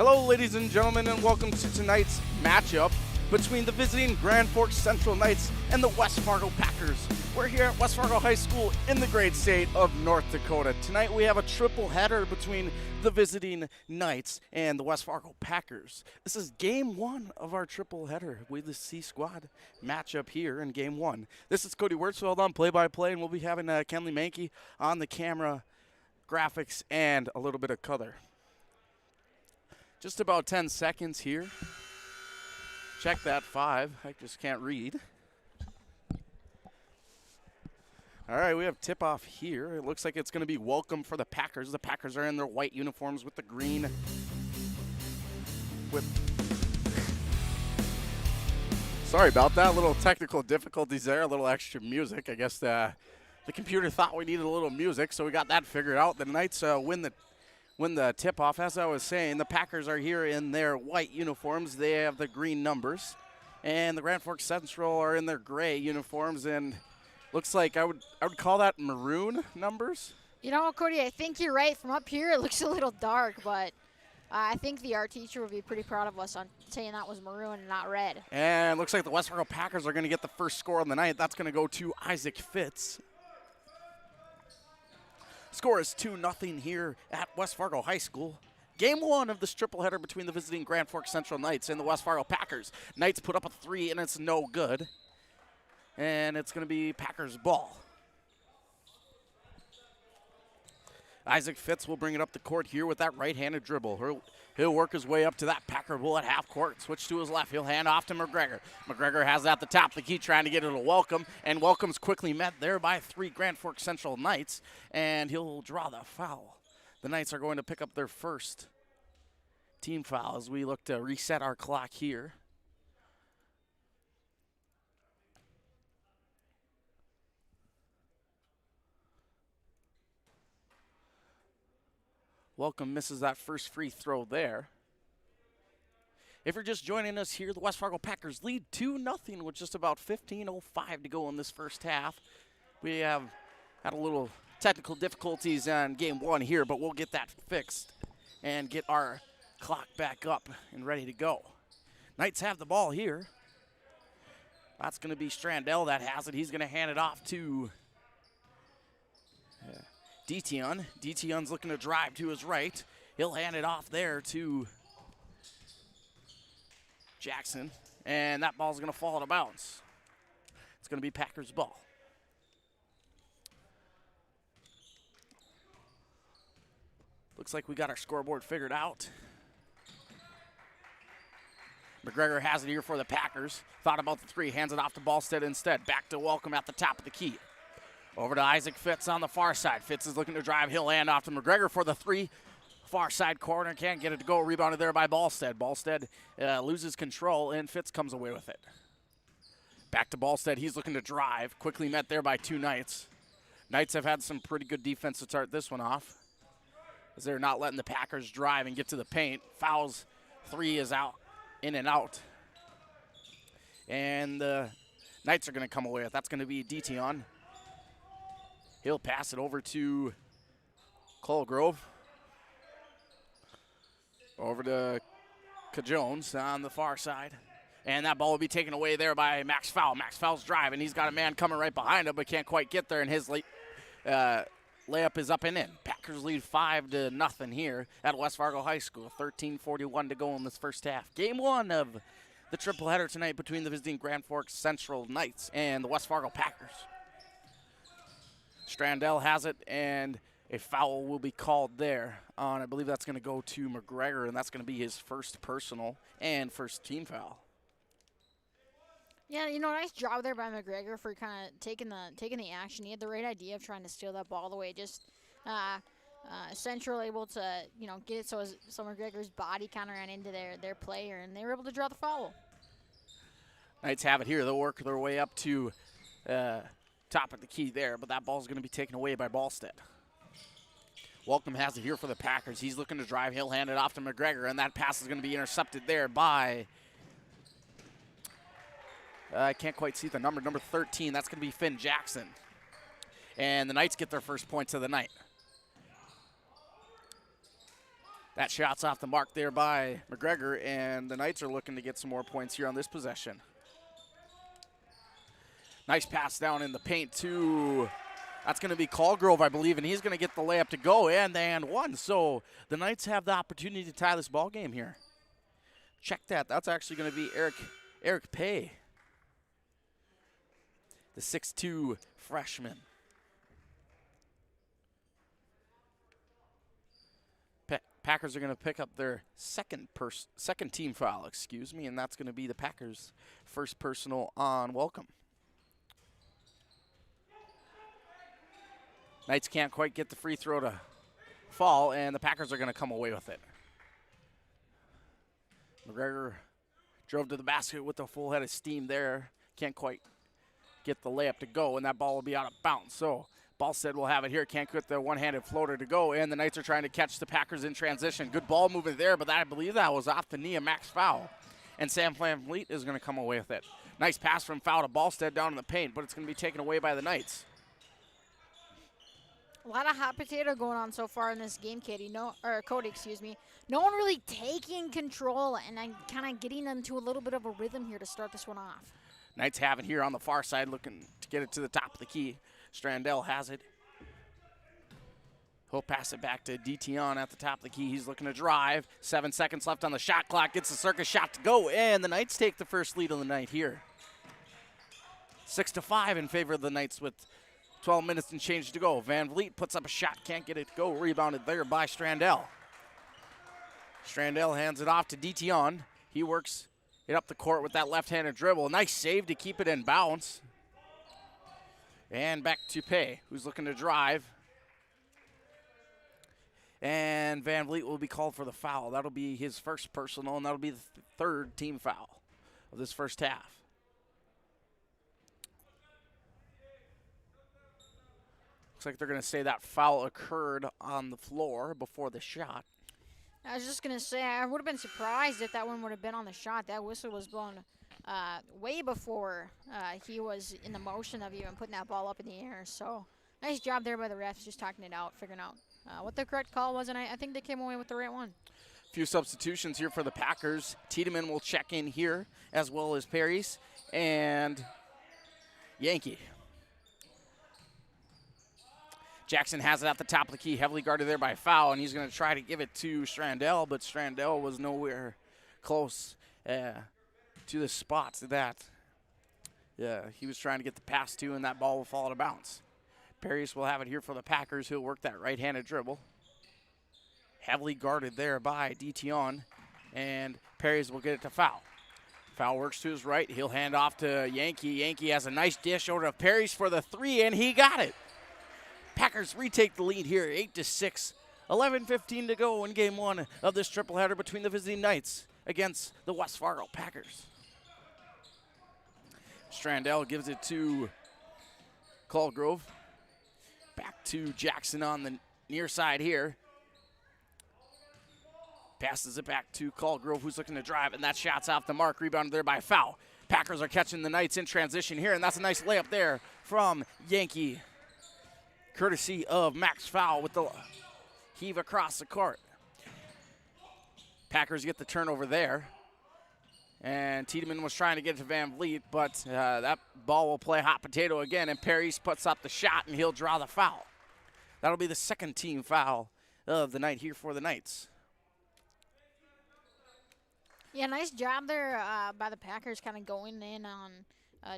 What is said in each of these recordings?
Hello, ladies and gentlemen, and welcome to tonight's matchup between the visiting Grand Forks Central Knights and the West Fargo Packers. We're here at West Fargo High School in the great state of North Dakota. Tonight we have a triple header between the visiting Knights and the West Fargo Packers. This is game one of our triple header with the C squad matchup here in game one. This is Cody Wurtzfeld on play-by-play, and we'll be having Kenley Mankey on the camera, graphics, and a little bit of color. Just about 10 seconds here. Check that 5. I just can't read. All right, we have tip-off here. It looks like it's going to be welcome for the Packers. The Packers are in their white uniforms with the green. Sorry about that. A little technical difficulties there. A little extra music. I guess the computer thought we needed a little music, so we got that figured out. The Knights win the tip-off. As I was saying, the Packers are here in their white uniforms. They have the green numbers. And the Grand Forks Central are in their gray uniforms, and looks like I would call that maroon numbers. You know, Cody, I think you're right. From up here, it looks a little dark, but I think the art teacher would be pretty proud of us on saying that was maroon and not red. And looks like the West Fargo Packers are going to get the first score of the night. That's going to go to Isaac Fitz. Score is 2-0 here at West Fargo High School. Game one of this triple header between the visiting Grand Forks Central Knights and the West Fargo Packers. Knights put up a 3, and it's no good. And it's going to be Packers ball. Isaac Fitz will bring it up the court here with that right-handed dribble. He'll work his way up to that Packer bull at half court. Switch to his left. He'll hand off to McGregor. McGregor has at the top of the key trying to get it a Welcome, and Welcome's quickly met there by 3 Grand Forks Central Knights, and he'll draw the foul. The Knights are going to pick up their first team foul as we look to reset our clock here. Welcome misses that first free throw there. If you're just joining us here, the West Fargo Packers lead 2-0 with just about 15:05 to go in this first half. We have had a little technical difficulties on game one here, but we'll get that fixed and get our clock back up and ready to go. Knights have the ball here. That's going to be Strandell that has it. He's going to hand it off to Detion. Detion's looking to drive to his right. He'll hand it off there to Jackson, and that ball's going to fall out of bounds. It's going to be Packers ball. Looks like we got our scoreboard figured out. McGregor has it here for the Packers. Thought about the 3, hands it off to Ballstead instead. Back to Welcome at the top of the key. Over to Isaac Fitz on the far side. Fitz is looking to drive. He'll hand off to McGregor for the 3. Far side corner. Can't get it to go. Rebounded there by Ballstead. Ballstead loses control, and Fitz comes away with it. Back to Ballstead. He's looking to drive. Quickly met there by 2 Knights. Knights have had some pretty good defense to start this one off, as they're not letting the Packers drive and get to the paint. Fouls. 3 is out, in and out. And the Knights are going to come away with. That's going to be Detion. He'll pass it over to Colgrove. Over to Cajones on the far side. And that ball will be taken away there by Max Fowl. Max Fowl's driving. He's got a man coming right behind him, but can't quite get there, and his layup is up and in. Packers lead 5-0 here at West Fargo High School. 13:41 to go in this first half. Game one of the triple header tonight between the visiting Grand Forks Central Knights and the West Fargo Packers. Strandell has it, and a foul will be called there on, I believe that's going to go to McGregor, and that's going to be his first personal and first team foul. Yeah, you know, nice job there by McGregor for kind of taking the action. He had the right idea of trying to steal that ball away. Just Central able to, you know, get it so McGregor's body kind of ran into their player, and they were able to draw the foul. Knights have it here. They'll work their way up to top of the key there, but that ball's going to be taken away by Ballstead. Welcome has it here for the Packers. He's looking to drive. He'll hand it off to McGregor, and that pass is going to be intercepted there by, I can't quite see the number 13. That's going to be Finn Jackson. And the Knights get their first points of the night. That shot's off the mark there by McGregor, and the Knights are looking to get some more points here on this possession. Nice pass down in the paint to, that's going to be Colgrove, I believe, and he's going to get the layup to go, and they and one. So the Knights have the opportunity to tie this ball game here. Check that. That's actually going to be Eric Pay, the 6'2 freshman. Packers are going to pick up their second team foul, and that's going to be the Packers' first personal on welcome. Knights can't quite get the free throw to fall, and the Packers are going to come away with it. McGregor drove to the basket with a full head of steam there. Can't quite get the layup to go, and that ball will be out of bounds. So Ballstead will have it here. Can't get the one-handed floater to go, and the Knights are trying to catch the Packers in transition. Good ball movement there, but I believe that was off the knee of Max Fowl. And Sam VanVleet is going to come away with it. Nice pass from Fowl to Ballstead down in the paint, but it's going to be taken away by the Knights. A lot of hot potato going on so far in this game, Cody. No one really taking control, and I'm kind of getting into a little bit of a rhythm here to start this one off. Knights have it here on the far side, looking to get it to the top of the key. Strandell has it. He'll pass it back to DTon at the top of the key. He's looking to drive. 7 seconds left on the shot clock. Gets the circus shot to go, and the Knights take the first lead of the night here. 6-5 in favor of the Knights with 12 minutes and change to go. VanVleet puts up a shot, can't get it to go. Rebounded there by Strandell. Strandell hands it off to DTon. He works it up the court with that left-handed dribble. Nice save to keep it in bounds. And back to Pay, who's looking to drive. And VanVleet will be called for the foul. That'll be his first personal, and that'll be the third team foul of this first half. Looks like they're going to say that foul occurred on the floor before the shot. I was just going to say, I would have been surprised if that one would have been on the shot. That whistle was blown way before he was in the motion of even putting that ball up in the air. So nice job there by the refs, just talking it out, figuring out what the correct call was, and I think they came away with the right one. A few substitutions here for the Packers. Tiedemann will check in here, as well as Paris and Yankee. Jackson has it at the top of the key, heavily guarded there by Fowl, and he's going to try to give it to Strandell, but Strandell was nowhere close to the spot that he was trying to get the pass to, and that ball will fall out of bounds. Paris will have it here for the Packers. He'll work that right-handed dribble. Heavily guarded there by DTon, and Paris will get it to Fowl. Fowl works to his right. He'll hand off to Yankee. Yankee has a nice dish over to Paris for the three, and he got it. Packers retake the lead here, 8-6. 11:15 to go in game one of this tripleheader between the visiting Knights against the West Fargo Packers. Strandell gives it to Colgrove. Back to Jackson on the near side here. Passes it back to Colgrove, who's looking to drive, and that shot's off the mark. Rebounded there by Fowl. Packers are catching the Knights in transition here, and that's a nice layup there from Yankee, courtesy of Max Fowl with the heave across the court. Packers get the turnover there. And Tiedemann was trying to get it to VanVleet, but that ball will play hot potato again, and Paris puts up the shot, and he'll draw the foul. That'll be the second team foul of the night here for the Knights. Yeah, nice job there by the Packers kind of going in on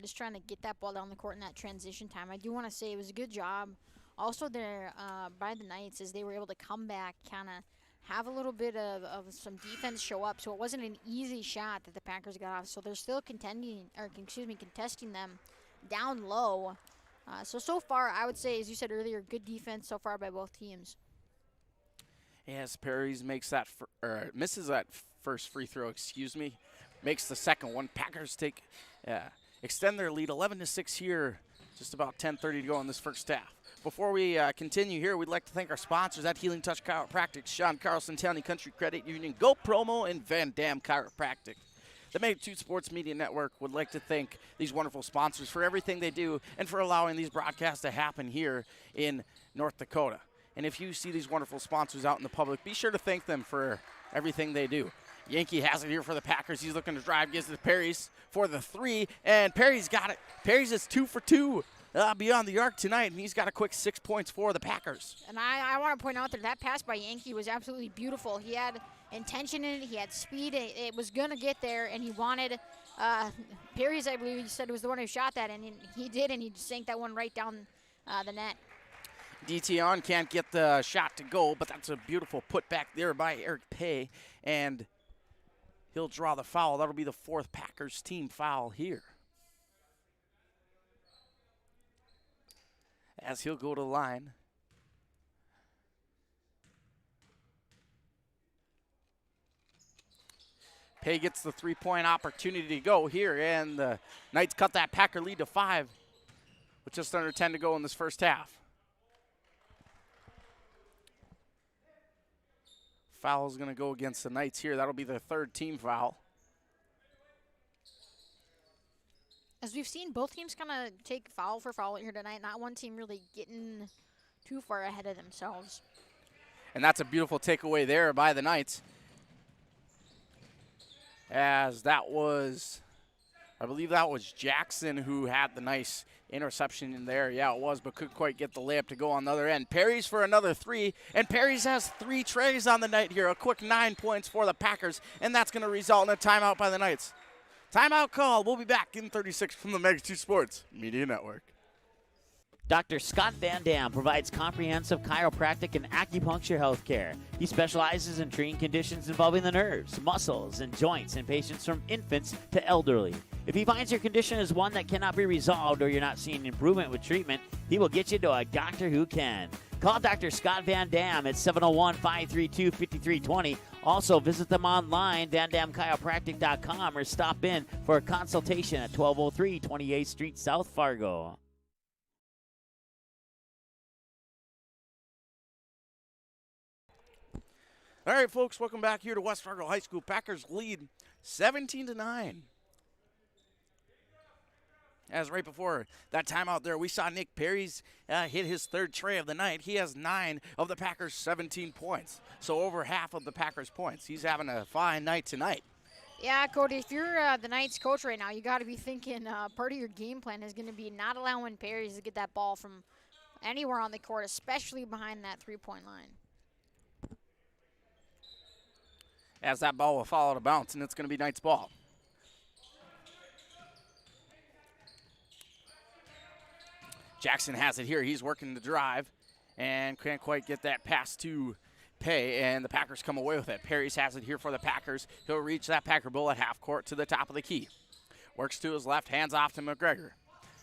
just trying to get that ball down the court in that transition time. I do want to say it was a good job also there by the Knights as they were able to come back, kind of have a little bit of some defense show up. So it wasn't an easy shot that the Packers got off. So they're still contesting them down low. So far, I would say, as you said earlier, good defense so far by both teams. Yes, Paris makes that misses that first free throw, makes the second one. Packers extend their lead 11-6 here, just about 10:30 to go in this first half. Before we continue here, we'd like to thank our sponsors at Healing Touch Chiropractic, Sean Carlson, County Country Credit Union, Go Promo, and Van Dam Chiropractic. The Magnitude Sports Media Network would like to thank these wonderful sponsors for everything they do and for allowing these broadcasts to happen here in North Dakota. And if you see these wonderful sponsors out in the public, be sure to thank them for everything they do. Yankee has it here for the Packers. He's looking to drive, gives it to Perry's for the 3, and Perry's got it. Perry's is 2 for 2 beyond the arc tonight, and he's got a quick 6 points for the Packers. And I want to point out that pass by Yankee was absolutely beautiful. He had intention in it. He had speed. It was going to get there, and he wanted Perry's, I believe he said, was the one who shot that, and he did, and he sank that one right down the net. DT on can't get the shot to go, but that's a beautiful put back there by Eric Pay, and he'll draw the foul. That'll be the 4th Packers team foul here. As he'll go to the line. Pay gets the 3-point opportunity to go here, and the Knights cut that Packer lead to 5 with just under 10 to go in this first half. Foul is going to go against the Knights here. That'll be their 3rd team foul. As we've seen, both teams kind of take foul for foul here tonight. Not one team really getting too far ahead of themselves. And that's a beautiful takeaway there by the Knights. As that was, I believe that was Jackson who had the nice interception in there. Yeah, it was, but couldn't quite get the layup to go on the other end. Perry's for another 3, and Perry's has 3 trays on the night here. A quick 9 points for the Packers, and that's going to result in a timeout by the Knights. Timeout call. We'll be back in 36 from the Mega 2 Sports Media Network. Dr. Scott Van Dam provides comprehensive chiropractic and acupuncture health care. He specializes in treating conditions involving the nerves, muscles, and joints in patients from infants to elderly. If he finds your condition is one that cannot be resolved or you're not seeing improvement with treatment, he will get you to a doctor who can. Call Dr. Scott Van Dam at 701-532-5320. Also, visit them online, vandamchiropractic.com, or stop in for a consultation at 1203 28th Street, South Fargo. All right, folks, welcome back here to West Fargo High School. Packers lead 17-9. As right before that timeout there, we saw Nick Perry's hit his 3rd tray of the night. He has 9 of the Packers' 17 points, so over half of the Packers' points. He's having a fine night tonight. Yeah, Cody, if you're the Knights coach right now, you got to be thinking part of your game plan is going to be not allowing Perry's to get that ball from anywhere on the court, especially behind that 3-point line. As that ball will follow to bounce, and it's going to be Knights ball. Jackson has it here. He's working the drive and can't quite get that pass to Pay, and the Packers come away with it. Perry's has it here for the Packers. He'll reach that Packer bull at half court to the top of the key. Works to his left, hands off to McGregor.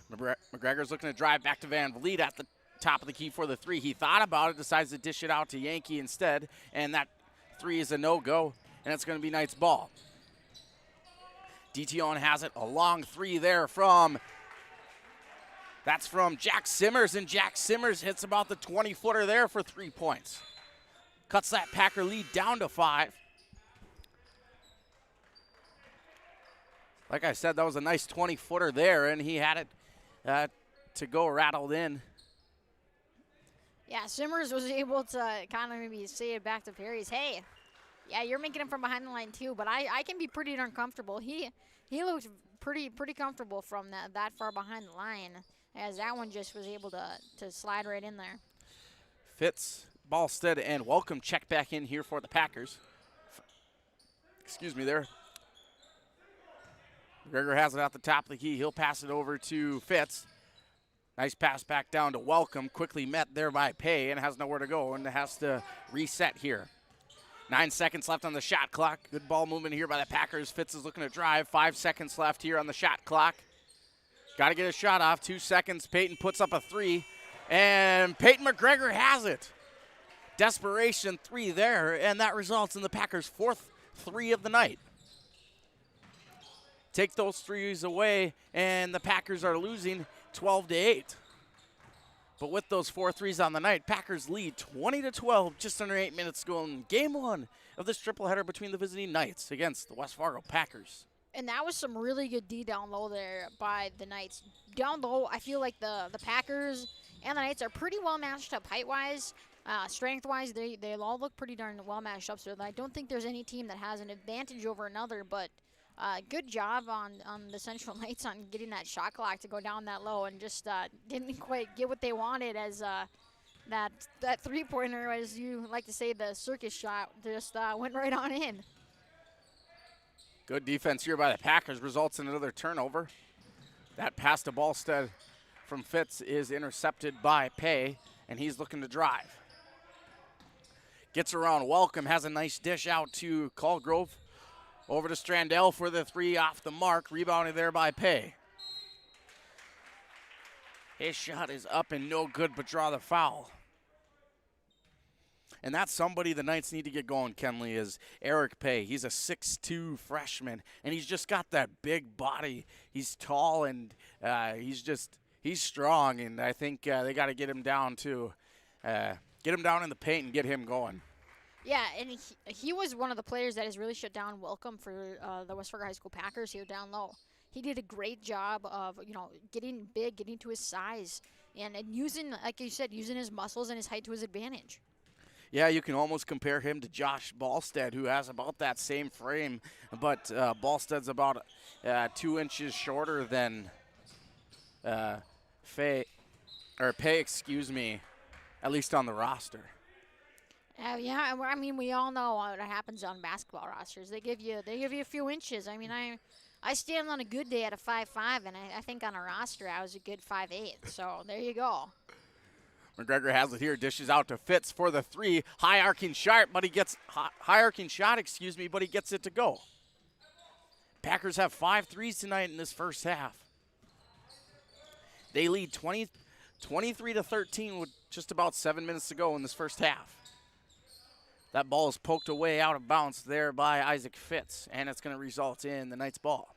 McGregor's looking to drive back to Van Vliet at the top of the key for the 3. He thought about it, decides to dish it out to Yankee instead, and that 3 is a no-go, and it's going to be Knights ball. DT on has it, a long 3 there that's from Jack Simmers, and Jack Simmers hits about the 20-footer there for 3 points. Cuts that Packer lead down to 5. Like I said, that was a nice 20-footer there, and he had it to go rattled in. Yeah, Simmers was able to kind of maybe say it back to Perry's, hey, yeah, you're making him from behind the line too, but I can be pretty darn comfortable. He looked pretty comfortable from that far behind the line, as that one just was able to slide right in there. Fitz, Ballstead, and Welcome check back in here for the Packers. Excuse me there. McGregor has it at the top of the key. He'll pass it over to Fitz. Nice pass back down to Welcome. Quickly met there by Pay and has nowhere to go and has to reset here. 9 seconds left on the shot clock. Good ball movement here by the Packers. Fitz is looking to drive. 5 seconds left here on the shot clock. Got to get a shot off. 2 seconds. Peyton puts up a 3. And Peyton McGregor has it. Desperation 3 there. And that results in the Packers' 4th 3 of the night. Take those 3s away, and the Packers are losing 12-8. But with those 4 threes on the night, Packers lead 20-12, just under 8 minutes to go in game 1 of this tripleheader between the visiting Knights against the West Fargo Packers. And that was some really good D down low there by the Knights. Down low, I feel like the Packers and the Knights are pretty well matched up height-wise. Strength-wise, they all look pretty darn well matched up. So I don't think there's any team that has an advantage over another. But good job on the Central Knights on getting that shot clock to go down that low, and just didn't quite get what they wanted as that three-pointer, as you like to say, the circus shot, just went right on in. Good defense here by the Packers results in another turnover. That pass to Ballstead from Fitz is intercepted by Pay, and he's looking to drive. Gets around Welcome, has a nice dish out to Colgrove. Over to Strandell for the three off the mark, rebounded there by Pay. His shot is up and no good, but draw the foul. And that's somebody the Knights need to get going, Kenley, is Eric Pay. He's a 6'2 freshman, and he's just got that big body. He's tall, and he's strong, and I think they got to get him down to get him down in the paint and get him going. Yeah, and he was one of the players that has really shut down Welcome for the West Fargo High School Packers here down low. He did a great job of, getting big, getting to his size, and using, like you said, using his muscles and his height to his advantage. Yeah, you can almost compare him to Josh Ballstead, who has about that same frame, but Ballstead's about 2 inches shorter than Pay, at least on the roster. Yeah, I mean, we all know what happens on basketball rosters. They give you a few inches. I mean, I stand on a good day at a 5'5", and I think on a roster I was a good 5'8". So there you go. McGregor has it here, dishes out to Fitz for the three, high arcing shot, but he gets it to go. Packers have 5 threes tonight in this first half. They lead 23-13 with just about 7 minutes to go in this first half. That ball is poked away out of bounds there by Isaac Fitz, and it's going to result in the Knights' ball.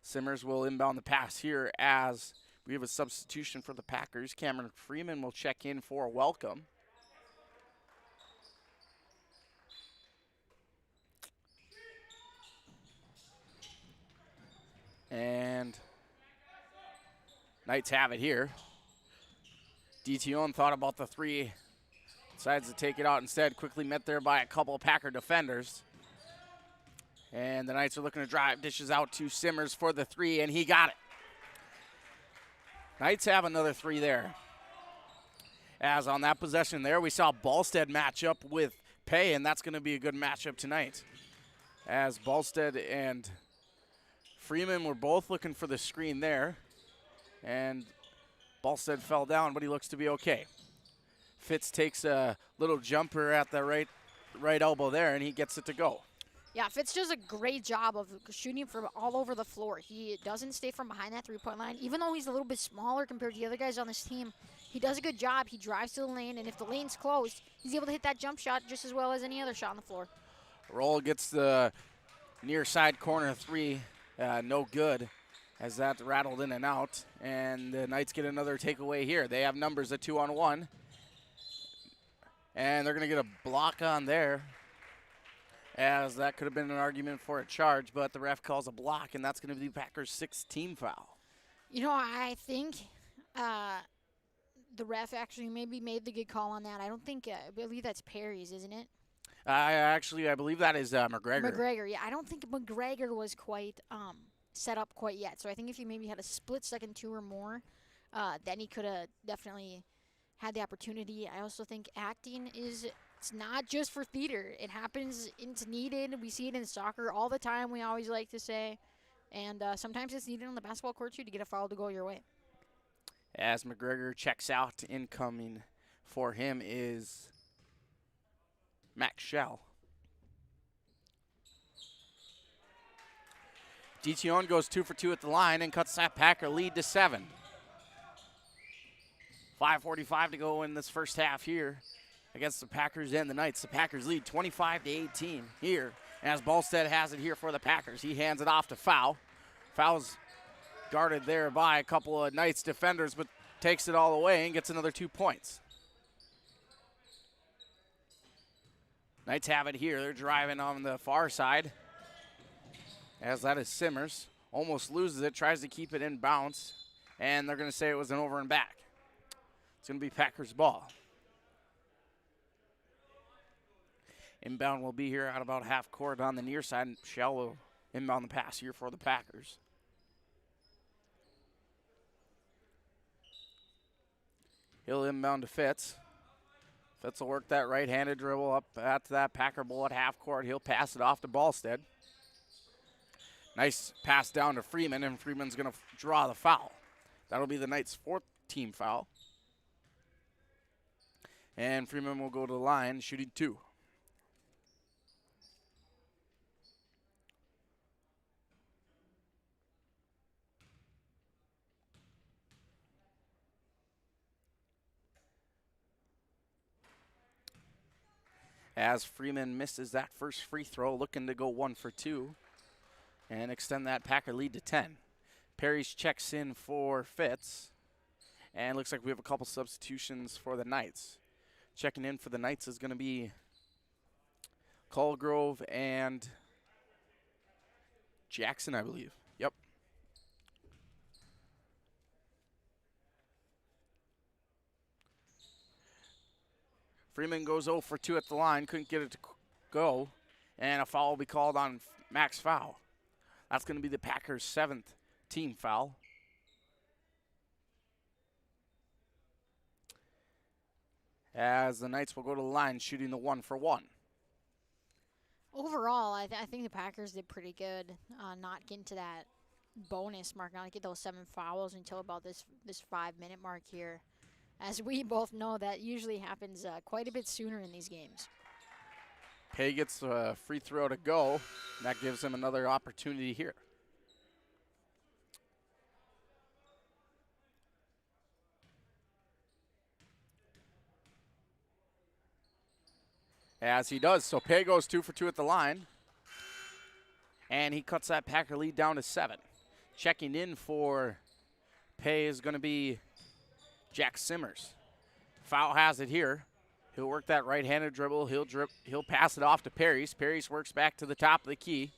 Simmers will inbound the pass here as we have a substitution for the Packers. Cameron Freeman will check in for Welcome. And Knights have it here. DTON thought about the three, decides to take it out instead, quickly met there by a couple of Packer defenders. And the Knights are looking to drive, dishes out to Simmers for the three, and he got it. Knights have another three there. As on that possession there, we saw Ballstead match up with Pay, and that's going to be a good matchup tonight. As Ballstead and Freeman were both looking for the screen there, and Ballstead fell down, but he looks to be okay. Fitz takes a little jumper at the right elbow there, and he gets it to go. Yeah, Fitz does a great job of shooting from all over the floor. He doesn't stay from behind that three-point line. Even though he's a little bit smaller compared to the other guys on this team, he does a good job. He drives to the lane, and if the lane's closed, he's able to hit that jump shot just as well as any other shot on the floor. Roll gets the near side corner three, no good, as that rattled in and out. And the Knights get another takeaway here. They have numbers at 2-on-1. And they're going to get a block on there, as that could have been an argument for a charge, but the ref calls a block, and that's going to be Packers' 6th team foul. You know, I think the ref actually maybe made the good call on that. I don't think, I believe that's Perry's, isn't it? I believe that is McGregor. McGregor, yeah. I don't think McGregor was quite set up quite yet. So I think if he maybe had a split second, 2 or more, then he could have definitely had the opportunity. I also think acting it's not just for theater. It happens, it's needed. We see it in soccer all the time, we always like to say. And sometimes it's needed on the basketball court, too, to get a foul to go your way. As McGregor checks out, incoming for him is Max Schell. DTON goes 2 for 2 at the line and cuts that Packer lead to 7. 5:45 to go in this first half here against the Packers and the Knights. The Packers lead 25-18 here. As Ballstead has it here for the Packers, he hands it off to Foul. Foul's guarded there by a couple of Knights defenders, but takes it all away and gets another 2 points. Knights have it here. They're driving on the far side, as that is Simmers. Almost loses it, tries to keep it in bounds. and they're going to say it was an over and back. It's going to be Packers ball. Inbound will be here at about half court on the near side. Shell will inbound the pass here for the Packers. He'll inbound to Fitz. Fitz will work that right-handed dribble up at that Packer ball at half court. He'll pass it off to Ballstead. Nice pass down to Freeman, and Freeman's going to draw the foul. That'll be the Knights' 4th team foul. And Freeman will go to the line, shooting 2. As Freeman misses that first free throw, looking to go 1 for 2 and extend that Packer lead to 10. Perry's checks in for Fitz, and looks like we have a couple substitutions for the Knights. Checking in for the Knights is going to be Colgrove and Jackson, I believe. Yep. Freeman goes 0 for 2 at the line, couldn't get it to go, and a foul will be called on Max Foul. That's going to be the Packers' 7th team foul. As the Knights will go to the line, shooting the 1 for 1. Overall, I think the Packers did pretty good not getting to that bonus mark, not get those 7 fouls until about this 5-minute mark here. As we both know, that usually happens quite a bit sooner in these games. Pay gets a free throw to go. That gives him another opportunity here. As he does, so Pay goes 2 for 2 at the line. And he cuts that Packer lead down to 7. Checking in for Pay is going to be Jack Simmers. Foul has it here. He'll work that right-handed dribble. He'll pass it off to Parrish. Parrish works back to the top of the key.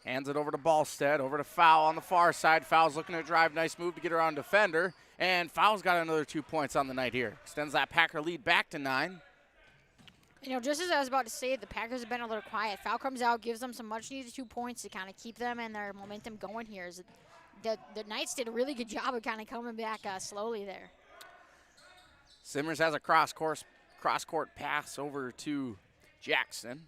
Hands it over to Ballstead. Over to Foul on the far side. Foul's looking to drive. Nice move to get around defender. And Foul's got another 2 points on the night here. Extends that Packer lead back to 9. You know, just as I was about to say, the Packers have been a little quiet. Foul comes out, gives them some much-needed 2 points to kind of keep them and their momentum going here. The Knights did a really good job of kind of coming back slowly there. Simmers has a cross-court pass over to Jackson.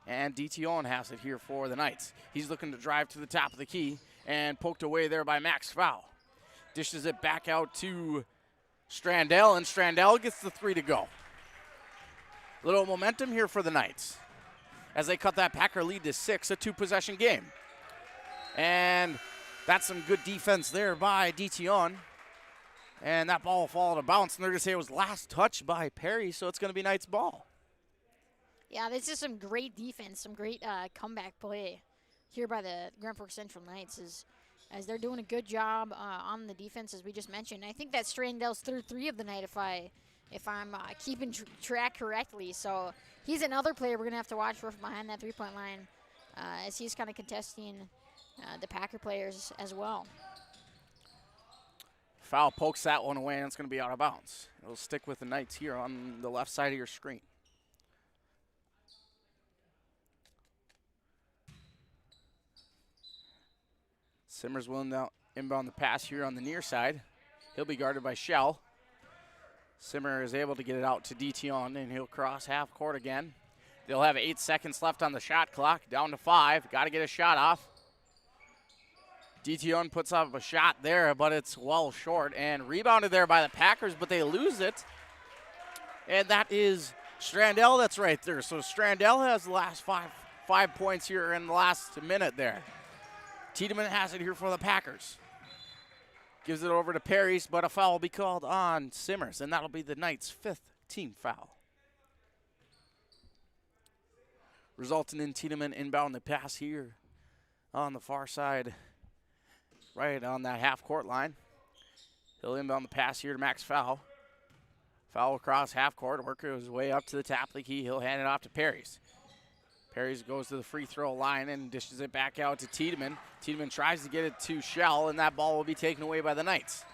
And DT has it here for the Knights. He's looking to drive to the top of the key and poked away there by Max Foul. Dishes it back out to Strandell, and Strandell gets the 3 to go. Little momentum here for the Knights as they cut that Packer lead to 6, a 2-possession game. And that's some good defense there by DT. And that ball will fall to bounce, and they're going to say it was last touched by Perry, so it's going to be Knights ball. Yeah, this is some great defense, some great comeback play here by the Grand Forks Central Knights as they're doing a good job on the defense, as we just mentioned. I think that's Strandell's 3rd 3 of the night if I'm keeping track correctly. So he's another player we're going to have to watch for behind that 3-point line as he's kind of contesting the Packer players as well. Foul pokes that one away, and it's going to be out of bounds. It'll stick with the Knights here on the left side of your screen. Simmers will inbound the pass here on the near side. He'll be guarded by Shell. Simmer is able to get it out to DT, and he'll cross half court again. They'll have 8 seconds left on the shot clock, down to 5. Got to get a shot off. DT puts up a shot there, but it's well short, and rebounded there by the Packers, but they lose it. And that is Strandell that's right there. So Strandell has the last five points here in the last minute there. Tiedemann has it here for the Packers. Gives it over to Parrish, but a foul will be called on Simmers, and that'll be the Knights' 5th team foul. Resulting in Tiedemann inbound the pass here on the far side, right on that half-court line. He'll inbound the pass here to Max Foul. Foul across half court, working his way up to the top of the key. He'll hand it off to Parrish. Perry's goes to the free throw line and dishes it back out to Tiedemann. Tiedemann tries to get it to Shell, and that ball will be taken away by the Knights.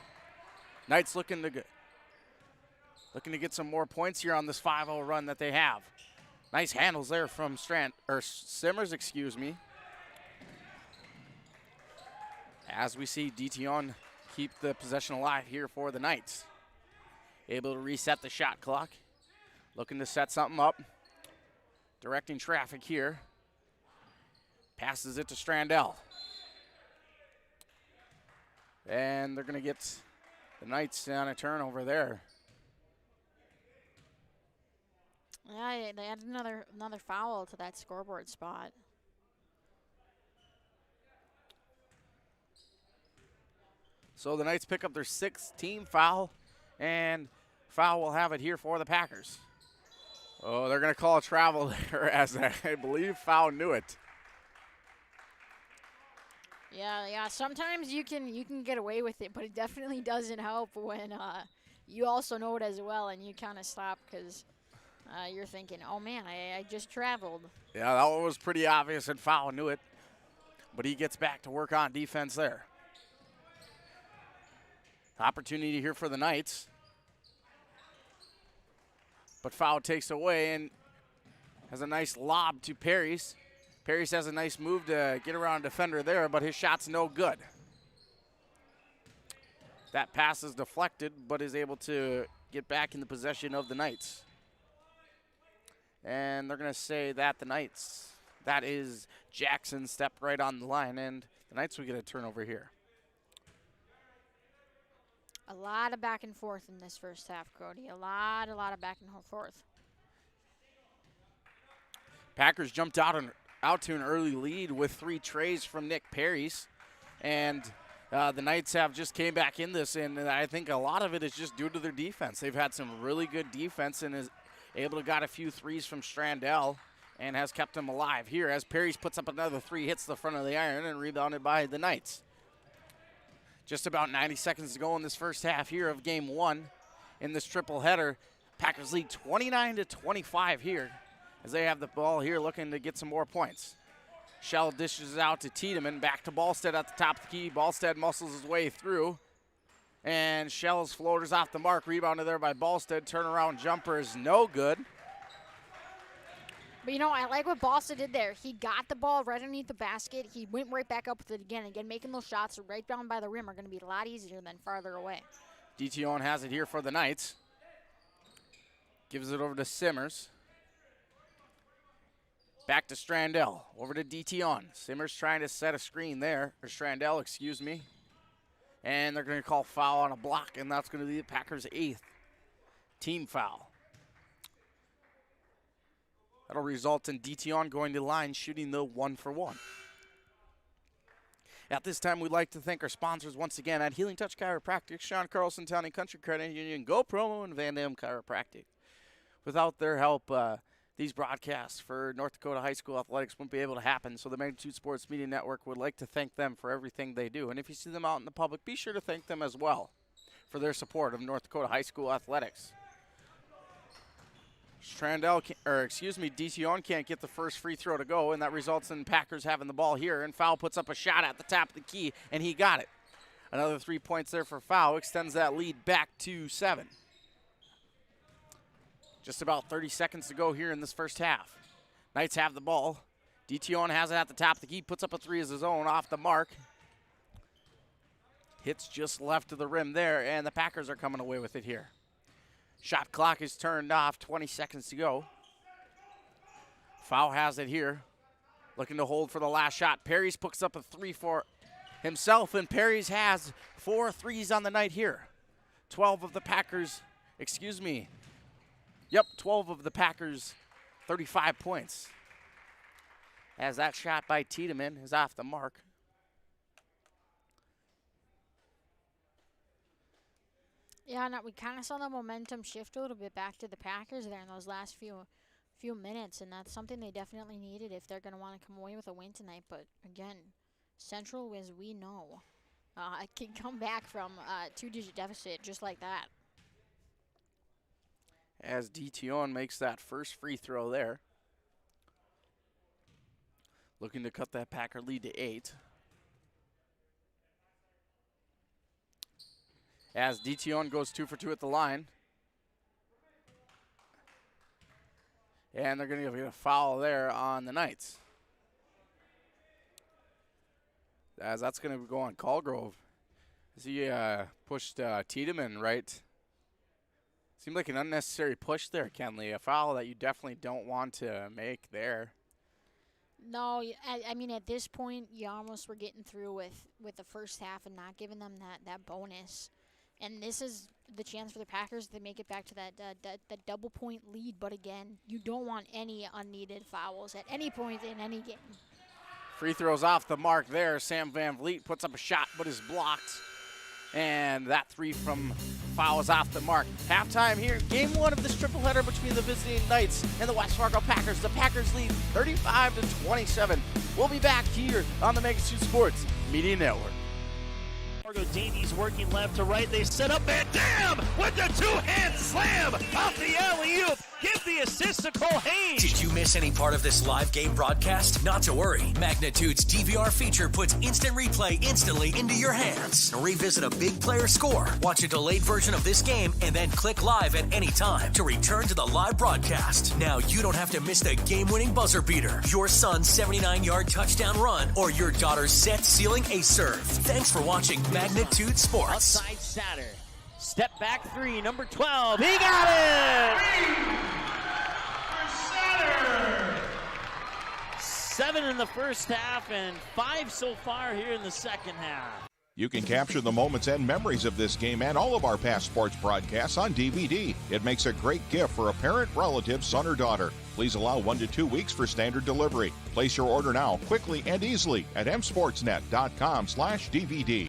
Knights looking to get some more points here on this 5-0 run that they have. Nice handles there from Simmers, excuse me. As we see Detion keep the possession alive here for the Knights. Able to reset the shot clock. Looking to set something up. Directing traffic here. Passes it to Strandell. And they're going to get the Knights on a turnover there. Yeah, they added another foul to that scoreboard spot. So the Knights pick up their 6th team foul, and foul will have it here for the Packers. Oh, they're going to call a travel there, as I believe foul knew it. Yeah. Sometimes you can get away with it, but it definitely doesn't help when you also know it as well, and you kind of stop because you're thinking, oh man, I just traveled. Yeah, that one was pretty obvious, and foul knew it. But he gets back to work on defense there. Opportunity here for the Knights. But foul takes away and has a nice lob to Parries. Parries has a nice move to get around a defender there, but his shot's no good. That pass is deflected, but is able to get back in the possession of the Knights. And they're going to say that the Knights, that is Jackson, stepped right on the line, and the Knights will get a turnover here. A lot of back and forth in this first half, Cody. A lot of back and forth. Packers jumped out to an early lead with 3 trays from Nick Parries. And the Knights have just came back in this, and I think a lot of it is just due to their defense. They've had some really good defense and is able to got a few threes from Strandell and has kept them alive here as Parries puts up another 3, hits the front of the iron, and rebounded by the Knights. Just about 90 seconds to go in this first half here of game 1 in this triple header. Packers lead 29-25 here as they have the ball here looking to get some more points. Shell dishes out to Tiedemann, back to Ballstead at the top of the key. Ballstead muscles his way through. And Shell's floater's off the mark, rebounded there by Ballstead. Turnaround jumper is no good. But, I like what Boston did there. He got the ball right underneath the basket. He went right back up with it again. Again, making those shots right down by the rim are going to be a lot easier than farther away. Detion has it here for the Knights. Gives it over to Simmers. Back to Strandell. Over to Detion. Simmers trying to set a screen there. Or Strandell, excuse me. And they're going to call foul on a block, and that's going to be the Packers' 8th team foul. That'll result in Detion going to the line, shooting the 1-for-1. At this time, we'd like to thank our sponsors once again at Healing Touch Chiropractic, Sean Carlson County Country Credit Union, Go Promo, and Van Dam Chiropractic. Without their help, these broadcasts for North Dakota High School athletics wouldn't be able to happen, so the Magnitude Sports Media Network would like to thank them for everything they do. And if you see them out in the public, be sure to thank them as well for their support of North Dakota High School athletics. Detion can't get the first free throw to go, and that results in Packers having the ball here. And Foul puts up a shot at the top of the key, and he got it. Another 3 points there for Foul, extends that lead back to 7. Just about 30 seconds to go here in this first half. Knights have the ball. Detion has it at the top of the key, puts up a 3 as his own off the mark. Hits just left of the rim there, and the Packers are coming away with it here. Shot clock is turned off, 20 seconds to go. Foul has it here. Looking to hold for the last shot. Parries picks up a 3 for himself, and Parries has 4 threes on the night here. 12 of the Packers, 12 of the Packers, 35 points. As that shot by Tiedemann is off the mark. Yeah, we kind of saw the momentum shift a little bit back to the Packers there in those last few minutes, and that's something they definitely needed if they're going to want to come away with a win tonight. But again, Central, as we know, can come back from a 2-digit deficit just like that. As Detion makes that first free throw there. looking to cut that Packer lead to 8. As DTON goes 2 for 2 at the line. And they're going to get a foul there on the Knights. As that's going to go on Colgrove. As he pushed Tiedemann right. Seemed like an unnecessary push there, Kenley. A foul that you definitely don't want to make there. No, I mean, at this point, you almost were getting through with the first half and not giving them that bonus. And this is the chance for the Packers to make it back to that double-point lead. But again, you don't want any unneeded fouls at any point in any game. Free throws off the mark there. Sam Van Vliet puts up a shot but is blocked. And that 3 from foul is off the mark. Halftime here, game 1 of this triple header between the visiting Knights and the West Fargo Packers. The Packers lead 35-27. We'll be back here on the Magnitude Sports Media Network. Fargo Davies working left to right. They set up Van Dam with the two-hand slam off the alley-oop. Give the assist to Cole Haynes. Did you miss any part of this live game broadcast? Not to worry. Magnitude's DVR feature puts instant replay instantly into your hands. Revisit a big player score, watch a delayed version of this game, and then click live at any time to return to the live broadcast. Now you don't have to miss the game-winning buzzer beater, your son's 79-yard touchdown run, or your daughter's set-sealing ace serve. Thanks for watching Magnitude Sports. Outside Satter. Step back 3, number 12. He got it! 7 in the first half and 5 so far here in the second half. You can capture the moments and memories of this game and all of our past sports broadcasts on DVD. It makes a great gift for a parent, relative, son, or daughter. Please allow 1 to 2 weeks for standard delivery. Place your order now, quickly and easily at msportsnet.com/DVD.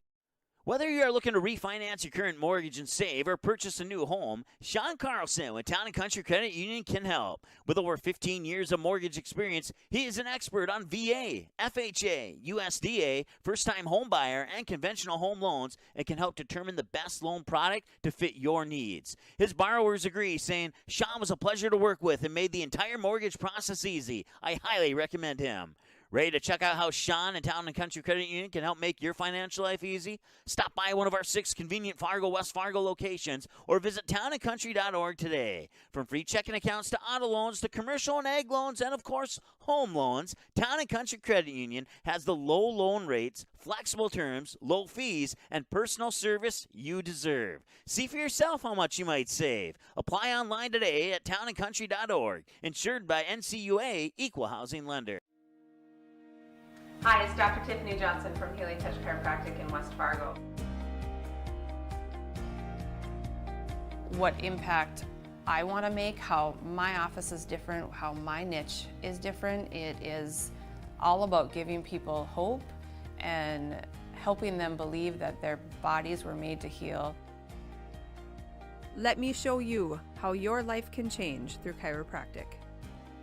Whether you are looking to refinance your current mortgage and save or purchase a new home, Sean Carlson with Town & Country Credit Union can help. With over 15 years of mortgage experience, he is an expert on VA, FHA, USDA, first-time home buyer, and conventional home loans and can help determine the best loan product to fit your needs. His borrowers agree, saying, Sean was a pleasure to work with and made the entire mortgage process easy. I highly recommend him. Ready to check out how Sean and Town & Country Credit Union can help make your financial life easy? Stop by one of our 6 convenient Fargo, West Fargo locations or visit townandcountry.org today. From free checking accounts to auto loans to commercial and ag loans and, of course, home loans, Town & Country Credit Union has the low loan rates, flexible terms, low fees, and personal service you deserve. See for yourself how much you might save. Apply online today at townandcountry.org. Insured by NCUA, Equal Housing Lender. Hi, it's Dr. Tiffany Johnson from Healing Touch Chiropractic in West Fargo. What impact I want to make, how my office is different, how my niche is different. It is all about giving people hope and helping them believe that their bodies were made to heal. Let me show you how your life can change through chiropractic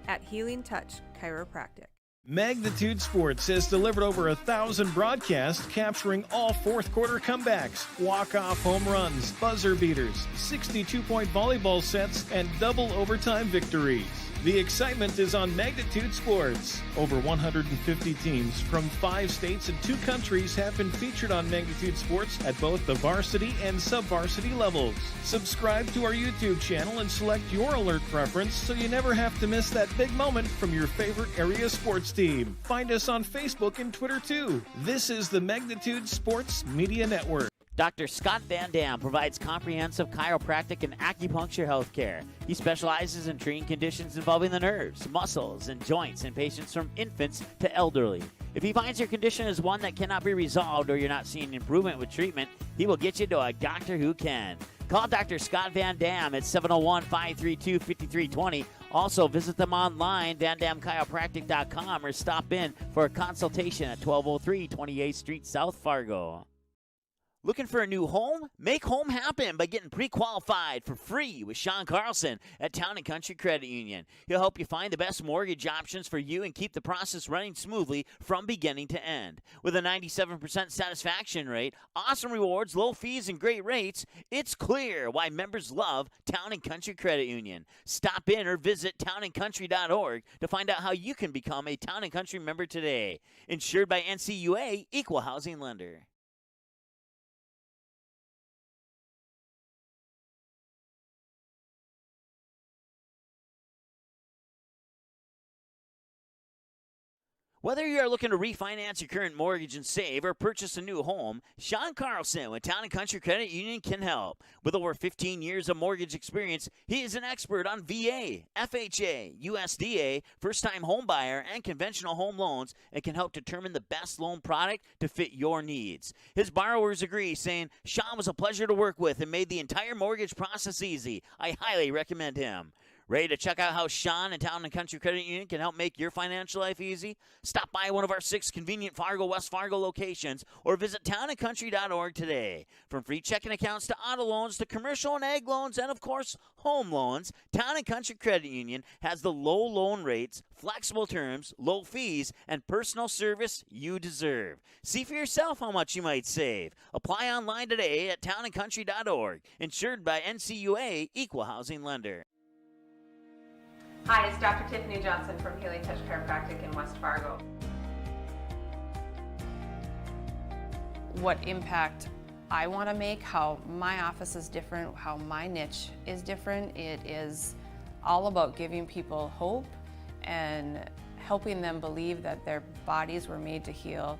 at Healing Touch Chiropractic. Magnitude Sports has delivered over 1,000 broadcasts capturing all fourth quarter comebacks, walk-off home runs, buzzer beaters, 62-point volleyball sets, and double overtime victories. The excitement is on Magnitude Sports. Over 150 teams from 5 states and 2 countries have been featured on Magnitude Sports at both the varsity and sub-varsity levels. Subscribe to our YouTube channel and select your alert preference so you never have to miss that big moment from your favorite area sports team. Find us on Facebook and Twitter too. This is the Magnitude Sports Media Network. Dr. Scott Van Dam provides comprehensive chiropractic and acupuncture health care. He specializes in treating conditions involving the nerves, muscles, and joints in patients from infants to elderly. If he finds your condition is one that cannot be resolved or you're not seeing improvement with treatment, he will get you to a doctor who can. Call Dr. Scott Van Dam at 701-532-5320. Also, visit them online, vandamchiropractic.com, or stop in for a consultation at 1203 28th Street, South Fargo. Looking for a new home? Make home happen by getting pre-qualified for free with Sean Carlson at Town & Country Credit Union. He'll help you find the best mortgage options for you and keep the process running smoothly from beginning to end. With a 97% satisfaction rate, awesome rewards, low fees, and great rates, it's clear why members love Town & Country Credit Union. Stop in or visit townandcountry.org to find out how you can become a Town & Country member today. Insured by NCUA, Equal Housing Lender. Whether you are looking to refinance your current mortgage and save or purchase a new home, Sean Carlson with Town & Country Credit Union can help. With over 15 years of mortgage experience, he is an expert on VA, FHA, USDA, first-time home buyer, and conventional home loans and can help determine the best loan product to fit your needs. His borrowers agree, saying, Sean was a pleasure to work with and made the entire mortgage process easy. I highly recommend him. Ready to check out how Sean and Town & Country Credit Union can help make your financial life easy? Stop by one of our 6 convenient Fargo, West Fargo locations or visit townandcountry.org today. From free checking accounts to auto loans to commercial and ag loans and, of course, home loans, Town & Country Credit Union has the low loan rates, flexible terms, low fees, and personal service you deserve. See for yourself how much you might save. Apply online today at townandcountry.org. Insured by NCUA, Equal Housing Lender. Hi, it's Dr. Tiffany Johnson from Healing Touch Chiropractic in West Fargo. What impact I want to make, how my office is different, how my niche is different, it is all about giving people hope and helping them believe that their bodies were made to heal.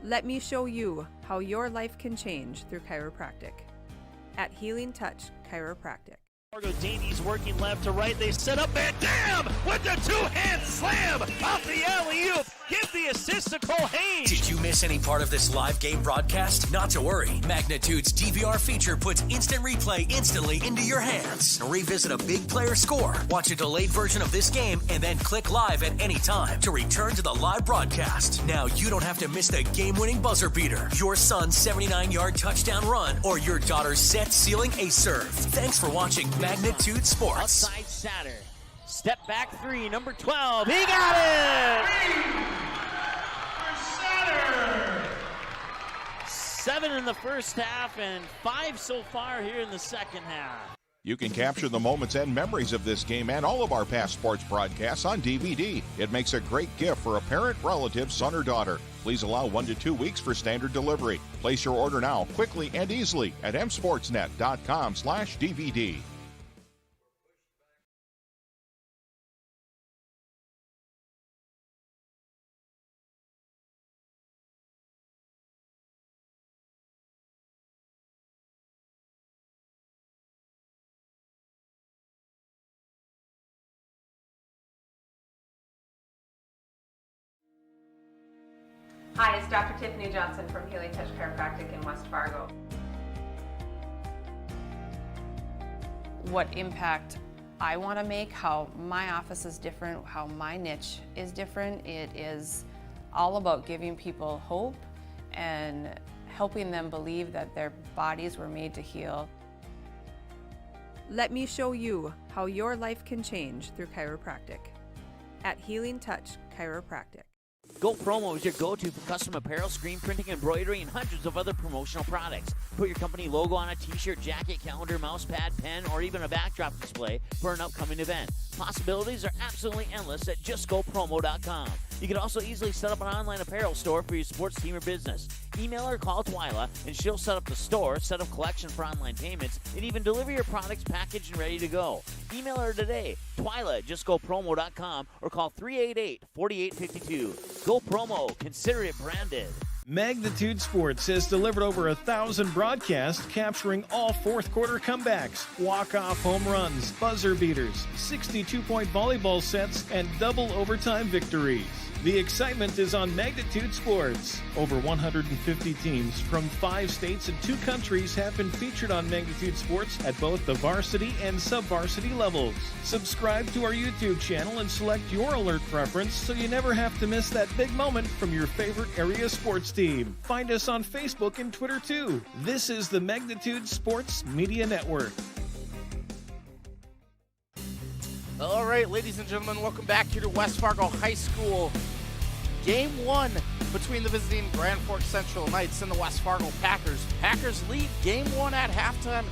Let me show you how your life can change through chiropractic at Healing Touch Chiropractic. Fargo Davies working left to right. They set up Van Dam with the two-hand slam off the alley-oop. Give the assist to Cole Haynes. Did you miss any part of this live game broadcast? Not to worry. Magnitude's DVR feature puts instant replay instantly into your hands. Revisit a big player score, watch a delayed version of this game, and then click live at any time to return to the live broadcast. Now you don't have to miss the game-winning buzzer beater, your son's 79-yard touchdown run, or your daughter's set-sealing ace serve. Thanks for watching Magnitude Sports. Outside Satter. Step back 3, number 12. He got it! 7 in the first half and 5 so far here in the second half. You can capture the moments and memories of this game and all of our past sports broadcasts on DVD. It makes a great gift for a parent, relative, son, or daughter. Please allow 1 to 2 weeks for standard delivery. Place your order now, quickly and easily at msportsnet.com/DVD. Hi, it's Dr. Tiffany Johnson from Healing Touch Chiropractic in West Fargo. What impact I want to make, how my office is different, how my niche is different, it is all about giving people hope and helping them believe that their bodies were made to heal. Let me show you how your life can change through chiropractic at Healing Touch Chiropractic. Go Promo is your go-to for custom apparel, screen printing, embroidery, and hundreds of other promotional products. Put your company logo on a t-shirt, jacket, calendar, mouse pad, pen, or even a backdrop display for an upcoming event. Possibilities are absolutely endless at justgopromo.com. You can also easily set up an online apparel store for your sports team or business. Email or call Twyla, and she'll set up the store, set up collection for online payments, and even deliver your products packaged and ready to go. Email her today, Twyla at justgopromo.com, or call 388-4852. Go Promo. Consider it branded. Magnitude Sports has delivered over 1,000 broadcasts capturing all fourth quarter comebacks, walk-off home runs, buzzer beaters, 62-point volleyball sets, and double overtime victories. The excitement is on Magnitude Sports. Over 150 teams from 5 states and 2 countries have been featured on Magnitude Sports at both the varsity and sub-varsity levels. Subscribe to our YouTube channel and select your alert preference so you never have to miss that big moment from your favorite area sports team. Find us on Facebook and Twitter too. This is the Magnitude Sports Media Network. All right, ladies and gentlemen, welcome back here to West Fargo High School. Game 1 between the visiting Grand Forks Central Knights and the West Fargo Packers. Packers lead Game 1 at halftime,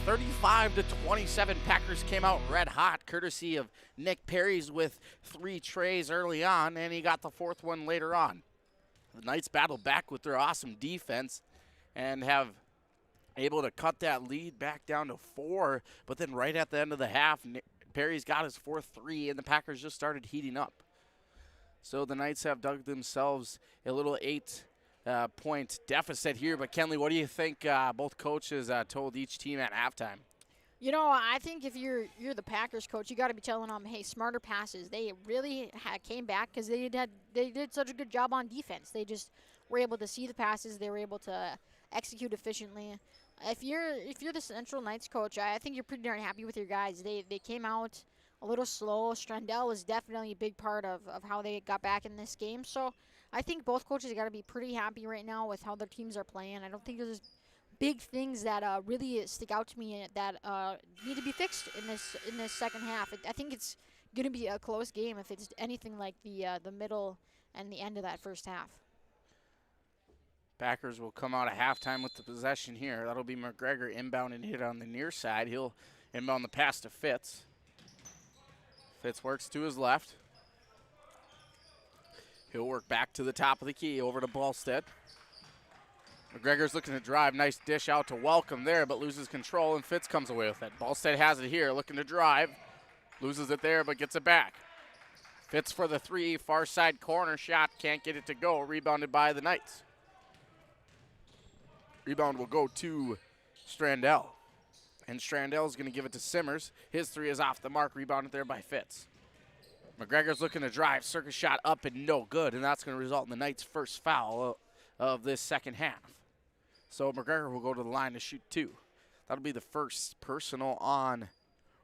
35-27. Packers came out red hot, courtesy of Nick Perry's with 3 trays early on, and he got the 4th one later on. The Knights battled back with their awesome defense and have able to cut that lead back down to 4, but then right at the end of the half, Perry's got his 4th 3, and the Packers just started heating up. So the Knights have dug themselves a little 8-point deficit here. But Kenley, what do you think both coaches told each team at halftime? You know, I think if you're the Packers coach, you got to be telling them, hey, smarter passes. They really came back because they did such a good job on defense. They just were able to see the passes. They were able to execute efficiently. If you're the Central Knights coach, I think you're pretty darn happy with your guys. They came out a little slow. Strandell was definitely a big part of how they got back in this game. So I think both coaches got to be pretty happy right now with how their teams are playing. I don't think there's big things that really stick out to me that need to be fixed in this second half. I think it's going to be a close game if it's anything like the middle and the end of that first half. Packers will come out at halftime with the possession here. That'll be McGregor inbound and hit on the near side. He'll inbound the pass to Fitz. Fitz works to his left. He'll work back to the top of the key over to Ballstead. McGregor's looking to drive. Nice dish out to Welcome there, but loses control, and Fitz comes away with it. Ballstead has it here, looking to drive. Loses it there, but gets it back. Fitz for the 3, far side corner shot. Can't get it to go. Rebounded by the Knights. Rebound will go to Strandell. And Strandell's going to give it to Simmers. His 3 is off the mark, rebounded there by Fitz. McGregor's looking to drive. Circus shot up and no good, and that's going to result in the Knights' first foul of this second half. So McGregor will go to the line to shoot 2. That'll be the first personal on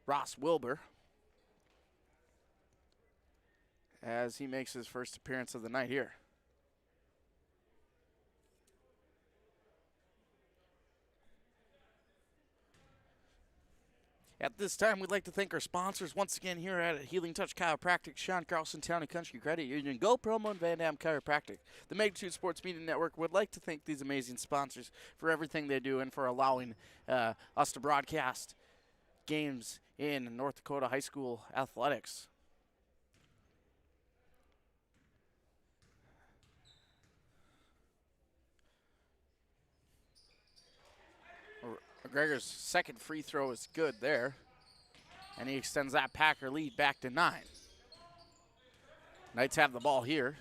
Ross Wilbur as he makes his first appearance of the night here. At this time, we'd like to thank our sponsors once again here at Healing Touch Chiropractic, Sean Carlson, Town and Country Credit Union, Go Promo, and Van Dam Chiropractic. The Magnitude Sports Media Network would like to thank these amazing sponsors for everything they do and for allowing us to broadcast games in North Dakota high school athletics. McGregor's second free throw is good there, and he extends that Packer lead back to 9. Knights have the ball here.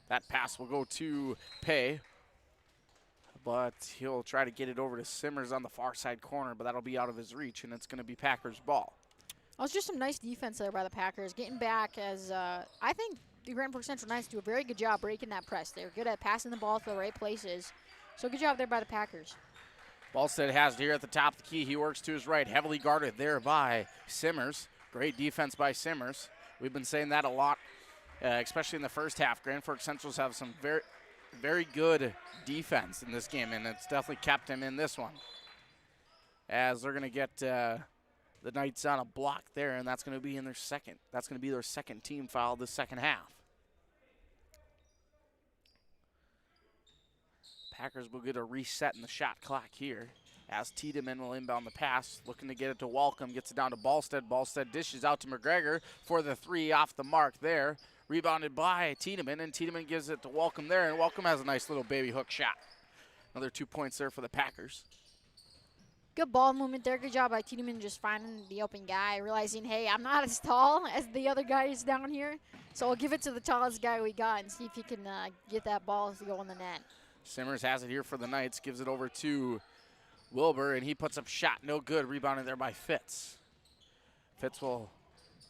That pass will go to Pay, but he'll try to get it over to Simmers on the far side corner, but that'll be out of his reach, and it's going to be Packers' ball. Well, it's just some nice defense there by the Packers, getting back as I think the Grand Forks Central Knights do a very good job breaking that press. They're good at passing the ball to the right places, so good job there by the Packers. Ballstead has it here at the top of the key. He works to his right, heavily guarded there by Simmers. Great defense by Simmers. We've been saying that a lot, especially in the first half. Grand Forks Centrals have some very, very good defense in this game, and it's definitely kept him in this one. As they're going to get the Knights on a block there, and that's going to be in their second. That's going to be their second team foul this second half. Packers will get a reset in the shot clock here as Tiedemann will inbound the pass, looking to get it to Welcome, gets it down to Ballstead. Ballstead dishes out to McGregor for the 3 off the mark there. Rebounded by Tiedemann, and Tiedemann gives it to Welcome there, and Welcome has a nice little baby hook shot. Another 2 points there for the Packers. Good ball movement there. Good job by Tiedemann just finding the open guy, realizing, hey, I'm not as tall as the other guys down here, so I'll give it to the tallest guy we got and see if he can get that ball to go in the net. Simmers has it here for the Knights, gives it over to Wilbur, and he puts up shot, no good. Rebounded there by Fitz. Fitz will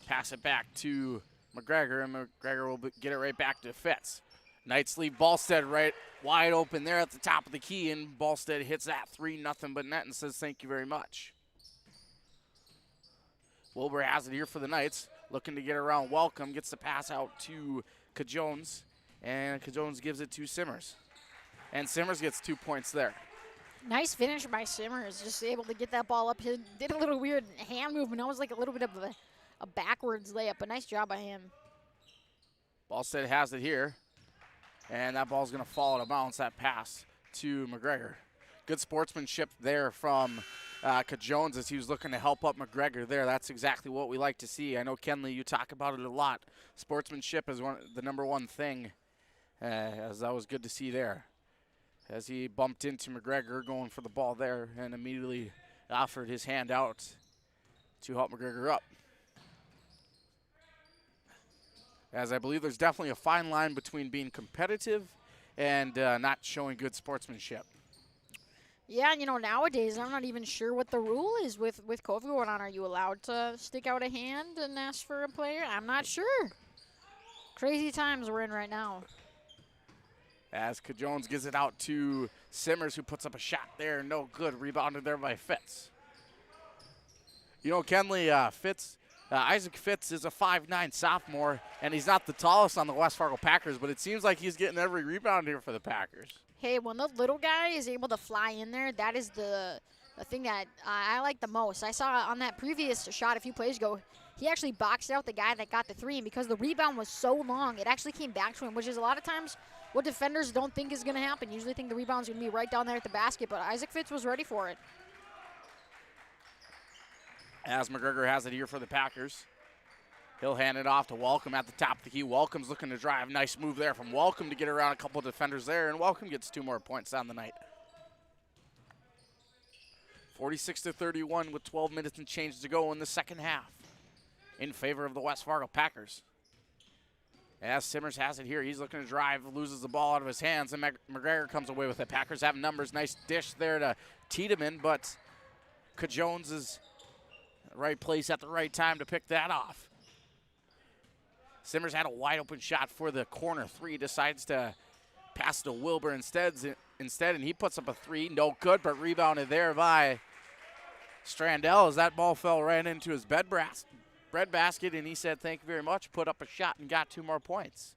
pass it back to McGregor, and McGregor will get it right back to Fitz. Knights leave Ballstead right wide open there at the top of the key, and Ballstead hits that 3-0 but net and says thank you very much. Wilbur has it here for the Knights, looking to get around Welcome, gets the pass out to Cajones, and Cajones gives it to Simmers. And Simmers gets 2 points there. Nice finish by Simmers, just able to get that ball up. He did a little weird hand movement, almost like a little bit of a backwards layup, but nice job by him. Ballstead has it here, and that ball's going to fall out of bounds, that pass to McGregor. Good sportsmanship there from Cajones as he was looking to help up McGregor there. That's exactly what we like to see. I know, Kenley, you talk about it a lot. Sportsmanship is the number one thing, as that was good to see there. As he bumped into McGregor going for the ball there and immediately offered his hand out to help McGregor up. As I believe there's definitely a fine line between being competitive and not showing good sportsmanship. Yeah, and nowadays I'm not even sure what the rule is with COVID going on. Are you allowed to stick out a hand and ask for a player? I'm not sure. Crazy times we're in right now. As Cajones gives it out to Simmers, who puts up a shot there. No good. Rebounded there by Fitz. Kenley, Isaac Fitz is a 5'9" sophomore, and he's not the tallest on the West Fargo Packers, but it seems like he's getting every rebound here for the Packers. Hey, when the little guy is able to fly in there, that is the thing that I like the most. I saw on that previous shot a few plays ago, he actually boxed out the guy that got the three, and because the rebound was so long, it actually came back to him, which is a lot of times what defenders don't think is going to happen. Usually think the rebound's going to be right down there at the basket, but Isaac Fitz was ready for it. As McGregor has it here for the Packers. He'll hand it off to Welcome at the top of the key. Welcome's looking to drive. Nice move there from Welcome to get around a couple of defenders there, and Welcome gets 2 more points on the night. 46-31 with 12 minutes and change to go in the second half in favor of the West Fargo Packers. As Simmers has it here, he's looking to drive, loses the ball out of his hands, and McGregor comes away with it. Packers have numbers. Nice dish there to Tiedemann, but Cajones is right place at the right time to pick that off. Simmers had a wide open shot for the corner three, decides to pass to Wilbur instead, and he puts up a three. No good, but rebounded there by Strandell as that ball fell right into his breadbasket, and he said thank you very much, put up a shot and got 2 more points.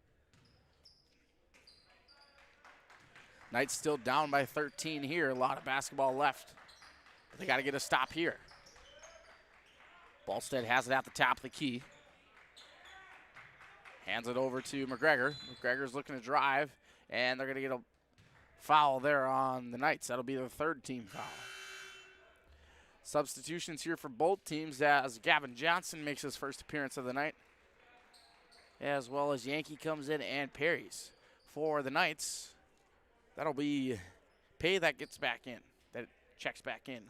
Knights still down by 13 here. A lot of basketball left, but they got to get a stop here. Ballstead has it at the top of the key. Hands it over to McGregor. McGregor's looking to drive, and they're going to get a foul there on the Knights. That'll be their 3rd team foul. Substitutions here for both teams as Gavin Johnson makes his first appearance of the night, as well as Yankee comes in and parries. For the Knights, that'll be Pay that gets back in, that checks back in.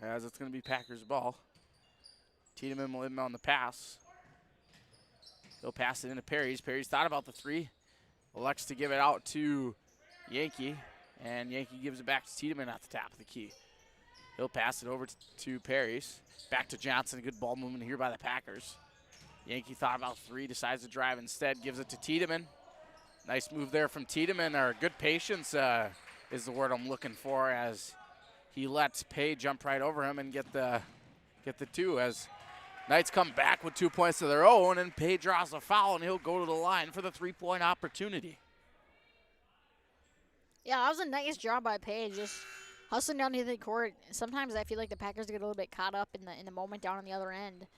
As it's going to be Packers ball. Tiedemann will inbound the pass. He'll pass it into Perry's. Perry's thought about the three. Elects to give it out to Yankee. And Yankee gives it back to Tiedemann at the top of the key. He'll pass it over to Perry's. Back to Johnson. Good ball movement here by the Packers. Yankee thought about three. Decides to drive instead. Gives it to Tiedemann. Nice move there from Tiedemann. Or good patience is the word I'm looking for, as he lets Pay jump right over him and get the two, as Knights come back with 2 points of their own, and Pay draws a foul, and he'll go to the line for the 3-point opportunity. Yeah, that was a nice job by Pay, just hustling down to the court. Sometimes I feel like the Packers get a little bit caught up in the moment down on the other end.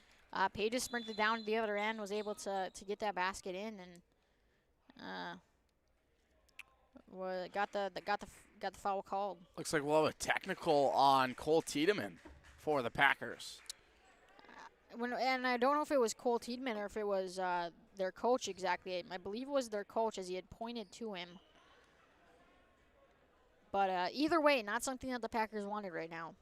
Pay just sprinted down to the other end, was able to get that basket in, and got the foul called. Looks like we'll have a technical on Cole Tiedemann for the Packers. And I don't know if it was Cole Tiedemann or if it was their coach exactly. I believe it was their coach, as he had pointed to him. But either way, not something that the Packers wanted right now.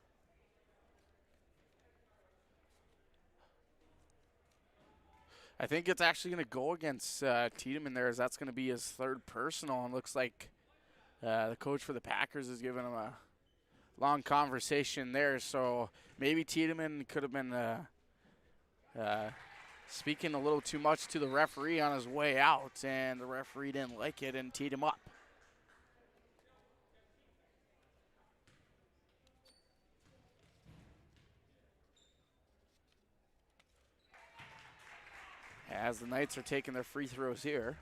I think it's actually going to go against Tiedemann there, as that's going to be his 3rd personal. And looks like the coach for the Packers is giving him a long conversation there. So maybe Tiedemann could have been speaking a little too much to the referee on his way out, and the referee didn't like it and teed him up. As the Knights are taking their free throws here.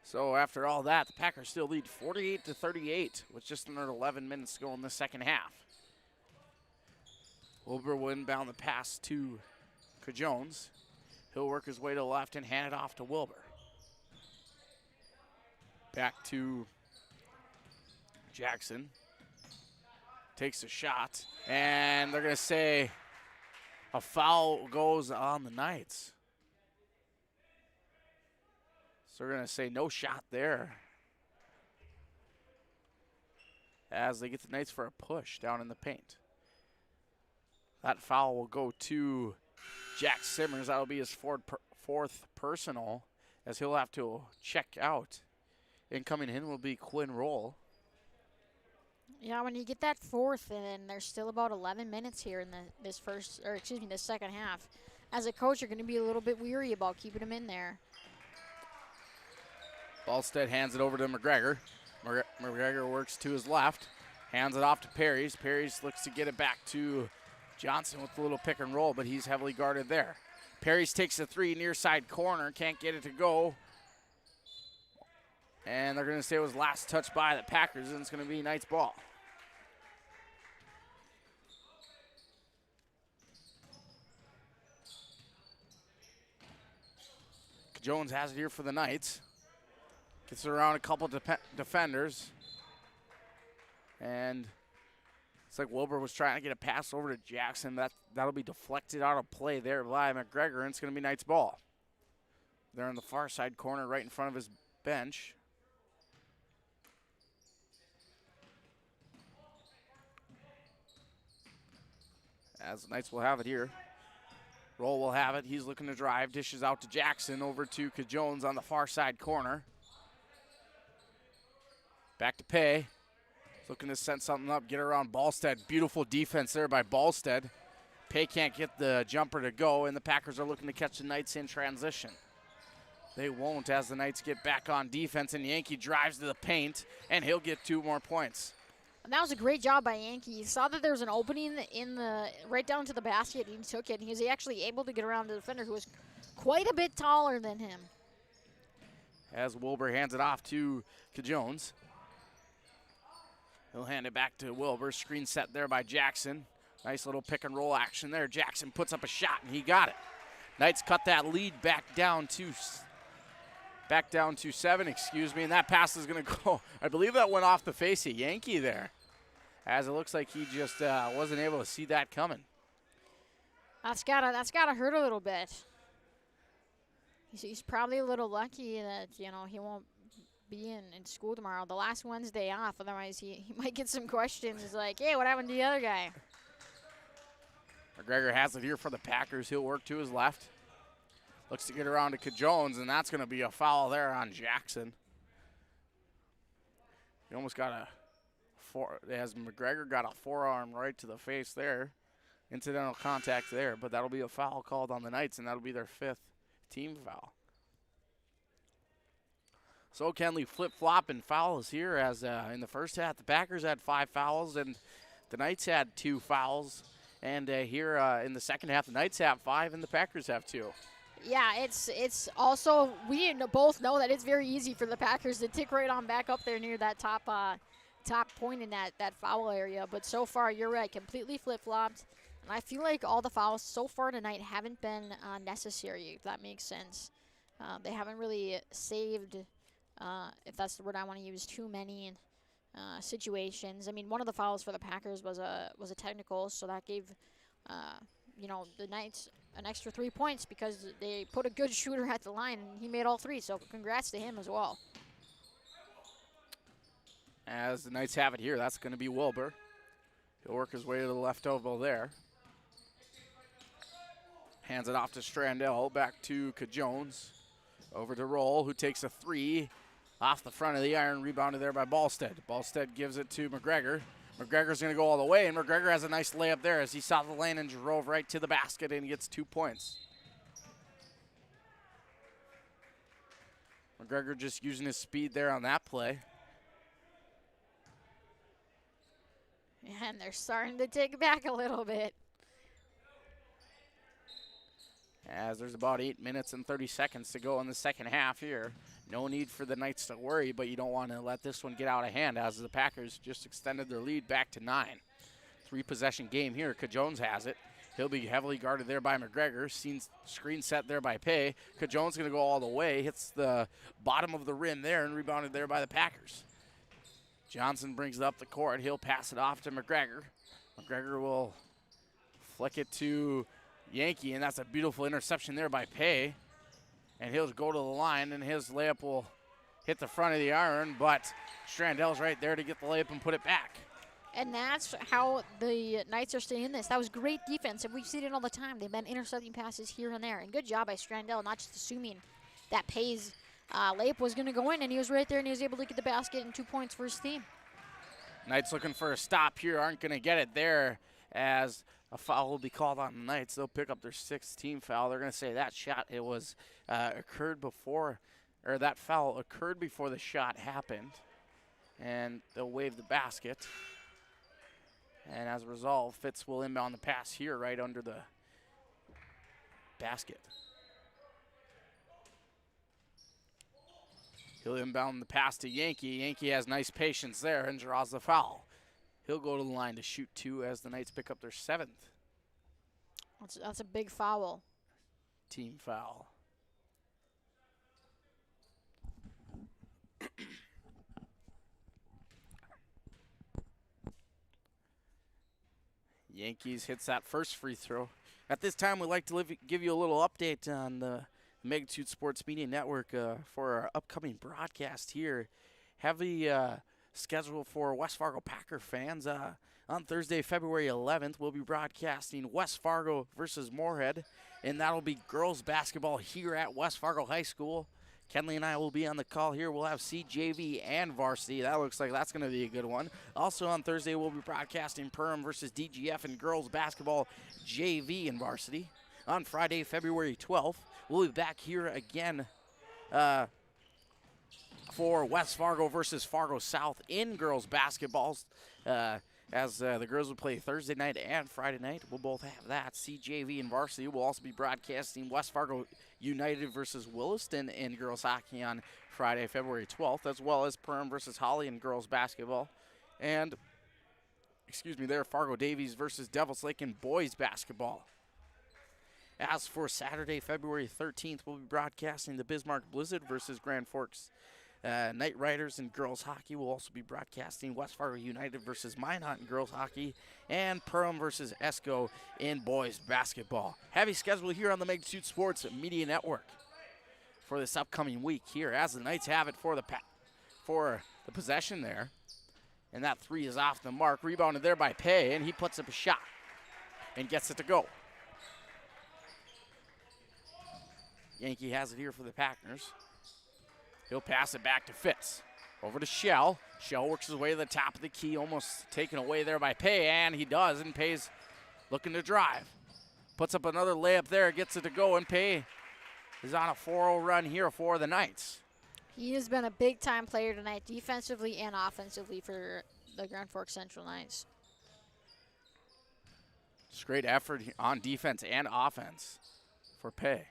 So after all that, the Packers still lead 48-38 with just under 11 minutes to go in the second half. Wilbur will inbound the pass to Jones. He'll work his way to the left and hand it off to Wilbur. Back to Jackson. Takes a shot, and they're going to say a foul goes on the Knights. So we're going to say no shot there, as they get the Knights for a push down in the paint. That foul will go to Jack Simmers. That'll be his fourth personal, as he'll have to check out. Incoming in will be Quinn Roll. Yeah, when you get that fourth, and then there's still about 11 minutes here in this second half. As a coach, you're going to be a little bit weary about keeping him in there. Ballstead hands it over to McGregor. McGregor works to his left, hands it off to Perrys. Perrys looks to get it back to Johnson with a little pick and roll, but he's heavily guarded there. Perrys takes the three near side corner, can't get it to go. And they're going to say it was last touch by the Packers, and it's going to be Knights ball. Jones has it here for the Knights. Gets it around a couple defenders. And it's like Wilbur was trying to get a pass over to Jackson. That'll be deflected out of play there by McGregor, and it's going to be Knights ball. They're in the far side corner right in front of his bench. As the Knights will have it here. Roll will have it. He's looking to drive. Dishes out to Jackson, over to Jones on the far side corner. Back to Pay. Looking to set something up, get around Ballstead. Beautiful defense there by Ballstead. Pay can't get the jumper to go, and the Packers are looking to catch the Knights in transition. They won't, as the Knights get back on defense, and Yankee drives to the paint, and he'll get 2 more points. And that was a great job by Yankee. He saw that there was an opening right down to the basket, and he took it, and he was actually able to get around the defender, who was quite a bit taller than him. As Wilbur hands it off to Jones. He'll hand it back to Wilbur. Screen set there by Jackson. Nice little pick and roll action there. Jackson puts up a shot, and he got it. Knights cut that lead back down to 7, and that pass is going to go. I believe that went off the face of Yankee there, as it looks like he just wasn't able to see that coming. That's gotta hurt a little bit. He's probably a little lucky that he won't be in school tomorrow, the last Wednesday off. Otherwise, he might get some questions like, "Hey, what happened to the other guy?" McGregor has it here for the Packers. He'll work to his left. Looks to get around to Jones, and that's going to be a foul there on Jackson. He almost got as McGregor got a forearm right to the face there. Incidental contact there, but that'll be a foul called on the Knights, and that'll be their 5th team foul. So Kenley flip-flopping fouls here, as in the first half the Packers had 5 fouls and the Knights had 2 fouls. And here in the second half, the Knights have 5 and the Packers have 2. Yeah, it's also, we both know that it's very easy for the Packers to tick right on back up there near that top point in that foul area. But so far, you're right, completely flip-flopped. And I feel like all the fouls so far tonight haven't been necessary, if that makes sense. They haven't really saved, if that's the word I want to use, too many situations. I mean, one of the fouls for the Packers was a technical, so that gave the Knights an extra 3 points because they put a good shooter at the line, and he made all 3. So congrats to him as well. As the Knights have it here, that's going to be Wilbur. He'll work his way to the left elbow there. Hands it off to Strandell, back to Jones. Over to Roll, who takes a 3 off the front of the iron, rebounded there by Ballstead. Ballstead gives it to McGregor. McGregor's going to go all the way, and McGregor has a nice layup there as he saw the lane and drove right to the basket and gets 2 points. McGregor just using his speed there on that play. And they're starting to take it back a little bit. As there's about 8 minutes and 30 seconds to go in the second half here. No need for the Knights to worry, but you don't want to let this one get out of hand as the Packers just extended their lead back to 9. 3-possession game here. Jones has it. He'll be heavily guarded there by McGregor. Screen set there by Pay. Jones going to go all the way. Hits the bottom of the rim there and rebounded there by the Packers. Johnson brings it up the court. He'll pass it off to McGregor. McGregor will flick it to Yankee, and that's a beautiful interception there by Pay. And he'll go to the line, and his layup will hit the front of the iron, but Strandell's right there to get the layup and put it back. And that's how the Knights are staying in this. That was great defense, and we've seen it all the time. They've been intercepting passes here and there. And good job by Strandell, not just assuming that Pay's layup was going to go in, and he was right there, and he was able to get the basket and 2 points for his team. Knights looking for a stop here, aren't going to get it there as a foul will be called on the Knights. They'll pick up their 6th team foul. They're going to say that shot, it was occurred before, or that foul occurred before the shot happened, and they'll wave the basket. And as a result, Fitz will inbound the pass here right under the basket. He'll inbound the pass to Yankee. Yankee has nice patience there and draws the foul. He'll go to the line to shoot 2 as the Knights pick up their 7th. That's a big foul. Team foul. Yankees hits that first free throw. At this time, we'd like to give you a little update on the Magnitude Sports Media Network for our upcoming broadcast here. Heavy schedule for West Fargo Packer fans. On Thursday, February 11th, we'll be broadcasting West Fargo versus Moorhead, and that'll be girls basketball here at West Fargo High School. Kenley and I will be on the call here. We'll have CJV and varsity. That looks like that's going to be a good one. Also on Thursday, we'll be broadcasting Perham versus DGF and girls basketball JV and varsity. On Friday, February 12th, we'll be back here again for West Fargo versus Fargo South in girls basketballs. As the girls will play Thursday night and Friday night. We'll both have that. CJV and varsity will also be broadcasting West Fargo United versus Williston in girls hockey on Friday, February 12th, as well as Perham versus Holly in girls basketball. And, Fargo Davies versus Devils Lake in boys basketball. As for Saturday, February 13th, we'll be broadcasting the Bismarck Blizzard versus Grand Forks Knight Riders in girls hockey. Will also be broadcasting West Fargo United versus Minot in girls hockey, and Perham versus Esco in boys basketball. Heavy schedule here on the Magnitude Sports Media Network for this upcoming week here, as the Knights have it for the possession there. And that 3 is off the mark. Rebounded there by Pay, and he puts up a shot and gets it to go. Yankee has it here for the Packers. He'll pass it back to Fitz. Over to Shell. Shell works his way to the top of the key, almost taken away there by Pay, and he does, and Pay's looking to drive. Puts up another layup there, gets it to go, and Pay is on a 4-0 run here for the Knights. He has been a big-time player tonight, defensively and offensively for the Grand Forks Central Knights. It's great effort on defense and offense for Pay.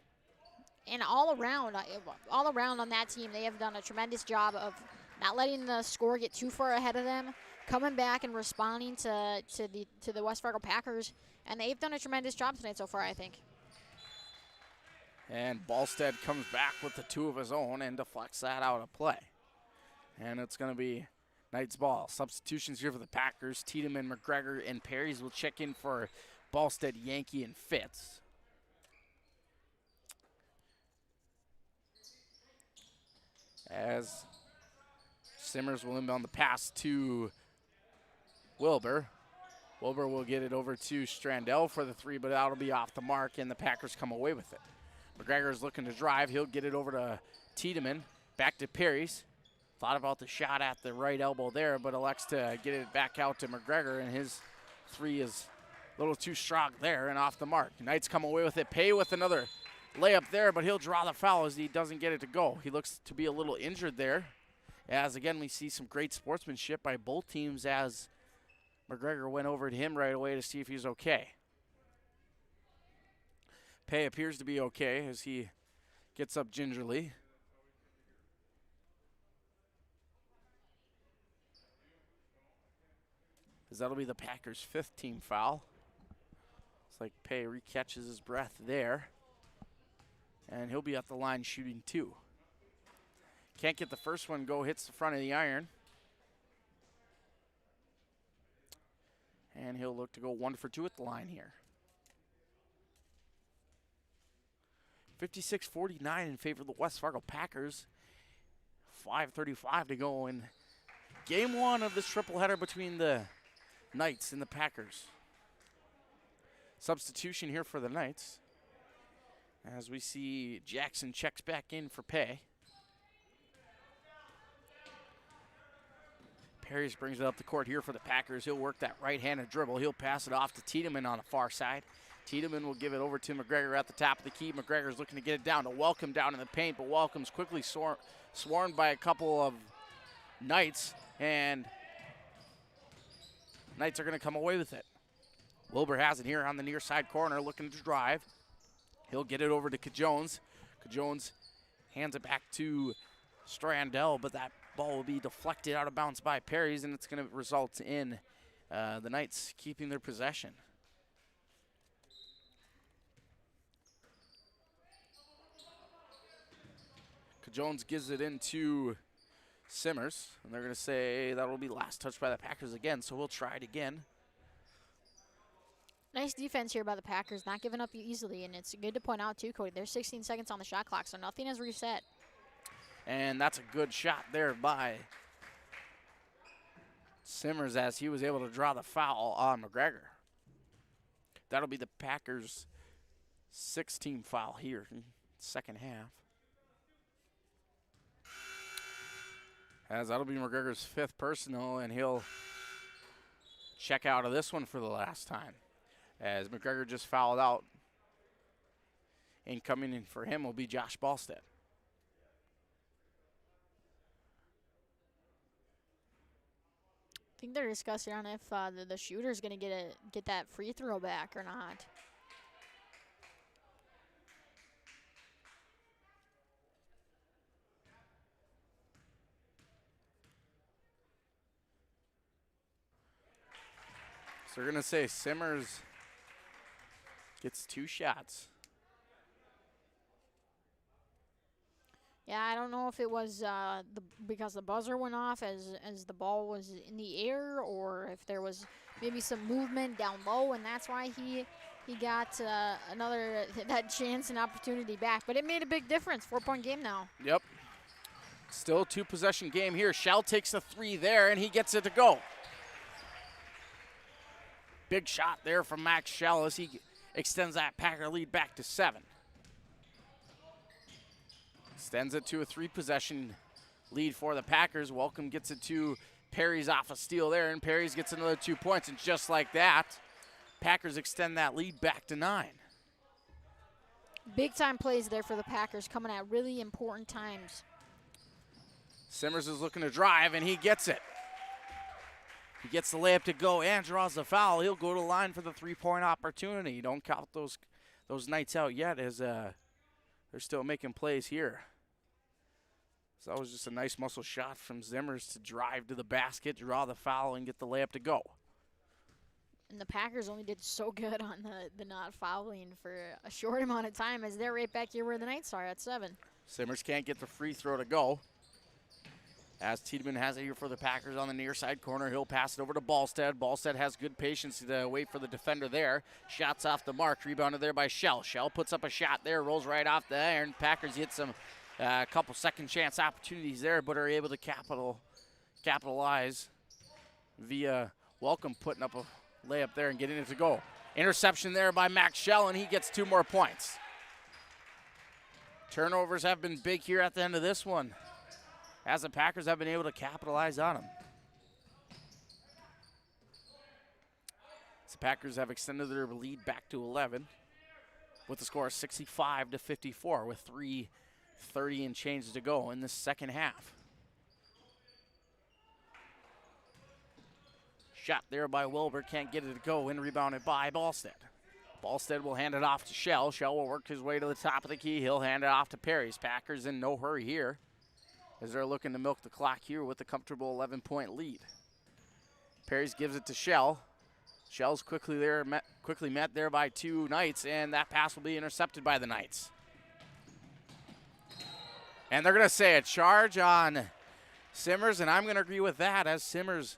And all around on that team, they have done a tremendous job of not letting the score get too far ahead of them, coming back and responding to the West Fargo Packers, and they've done a tremendous job tonight so far, I think. And Ballstead comes back with the 2 of his own and deflects that out of play. And it's going to be Knights ball. Substitutions here for the Packers. Tiedemann, McGregor, and Perrys will check in for Ballstead, Yankee, and Fitz. As Simmers will inbound the pass to Wilbur. Wilbur will get it over to Strandell for the three, but that'll be off the mark, and the Packers come away with it. McGregor is looking to drive. He'll get it over to Tiedemann. Back to Perry's. Thought about the shot at the right elbow there, but elects to get it back out to McGregor, and his three is a little too strong there and off the mark. Knights come away with it. Pay with another layup there, but he'll draw the foul as he doesn't get it to go. He looks to be a little injured there. As, again, we see some great sportsmanship by both teams as McGregor went over to him right away to see if he's okay. Pay appears to be okay as he gets up gingerly. As that'll be the Packers' 5th team foul. It's like Pay recatches his breath there. And he'll be at the line shooting 2. Can't get the first one go, hits the front of the iron. And he'll look to go 1 for 2 at the line here. 56-49 in favor of the West Fargo Packers. 5:35 to go in game 1 of this tripleheader between the Knights and the Packers. Substitution here for the Knights. As we see Jackson checks back in for Pay. Harris brings it up the court here for the Packers. He'll work that right-handed dribble. He'll pass it off to Tiedemann on the far side. Tiedemann will give it over to McGregor at the top of the key. McGregor's looking to get it down to Welcome down in the paint, but Welcome's quickly swarmed by a couple of Knights, and Knights are going to come away with it. Wilbur has it here on the near side corner, looking to drive. He'll get it over to Cajones. Cajones hands it back to Strandell, but that ball will be deflected out of bounds by Perry's, and it's going to result in the Knights keeping their possession. Jones gives it into Simmers, and they're going to say that will be last touch by the Packers again, so we'll try it again. Nice defense here by the Packers, not giving up easily, and it's good to point out too, Cody, there's 16 seconds on the shot clock, so nothing has reset. And that's a good shot there by Simmers as he was able to draw the foul on McGregor. That'll be the Packers' 6th-team foul here in the second half. As that'll be McGregor's 5th personal, and he'll check out of this one for the last time. As McGregor just fouled out. And coming in for him will be Josh Ballstead. I think they're discussing on if the shooter's going to get that free throw back or not. So they're going to say Simmers gets 2 shots. Yeah, I don't know if it was because the buzzer went off as the ball was in the air, or if there was maybe some movement down low, and that's why he got another that chance and opportunity back. But it made a big difference. 4-point game now. Yep. Still a 2-possession game here. Shell takes a 3 there, and he gets it to go. Big shot there from Max Shell as he extends that Packer lead back to 7. Extends it to a 3-possession lead for the Packers. Welcome gets it to Perry's off a steal there, and Perry's gets another 2 points. And just like that, Packers extend that lead back to 9. Big time plays there for the Packers, coming at really important times. Simmers is looking to drive, and he gets it. He gets the layup to go and draws the foul. He'll go to the line for the 3-point opportunity. Don't count those Knights out yet, as they're still making plays here. So that was just a nice muscle shot from Simmers to drive to the basket, draw the foul, and get the layup to go. And the Packers only did so good on the not fouling for a short amount of time, as they're right back here where the Knights are at 7. Simmers can't get the free throw to go. As Tiedemann has it here for the Packers on the near side corner, he'll pass it over to Ballstead. Ballstead has good patience to wait for the defender there. Shots off the mark, rebounded there by Shell. Shell puts up a shot there, rolls right off the iron. Packers get some couple second chance opportunities there, but are able to capitalize via Welcome putting up a layup there and getting it to go. Interception there by Max Shell, and he gets 2 more points. Turnovers have been big here at the end of this one, as the Packers have been able to capitalize on them. The Packers have extended their lead back to 11 with the score of 65-54 with 3:30 and change to go in the second half. Shot there by Wilbur, can't get it to go, and rebounded by Ballstead. Ballstead will hand it off to Shell. Shell will work his way to the top of the key. He'll hand it off to Perry's. Packers in no hurry here as they're looking to milk the clock here with a comfortable 11-point lead. Perry's gives it to Shell. Shell's quickly met there by 2 Knights, and that pass will be intercepted by the Knights. And they're going to say a charge on Simmers, and I'm going to agree with that as Simmers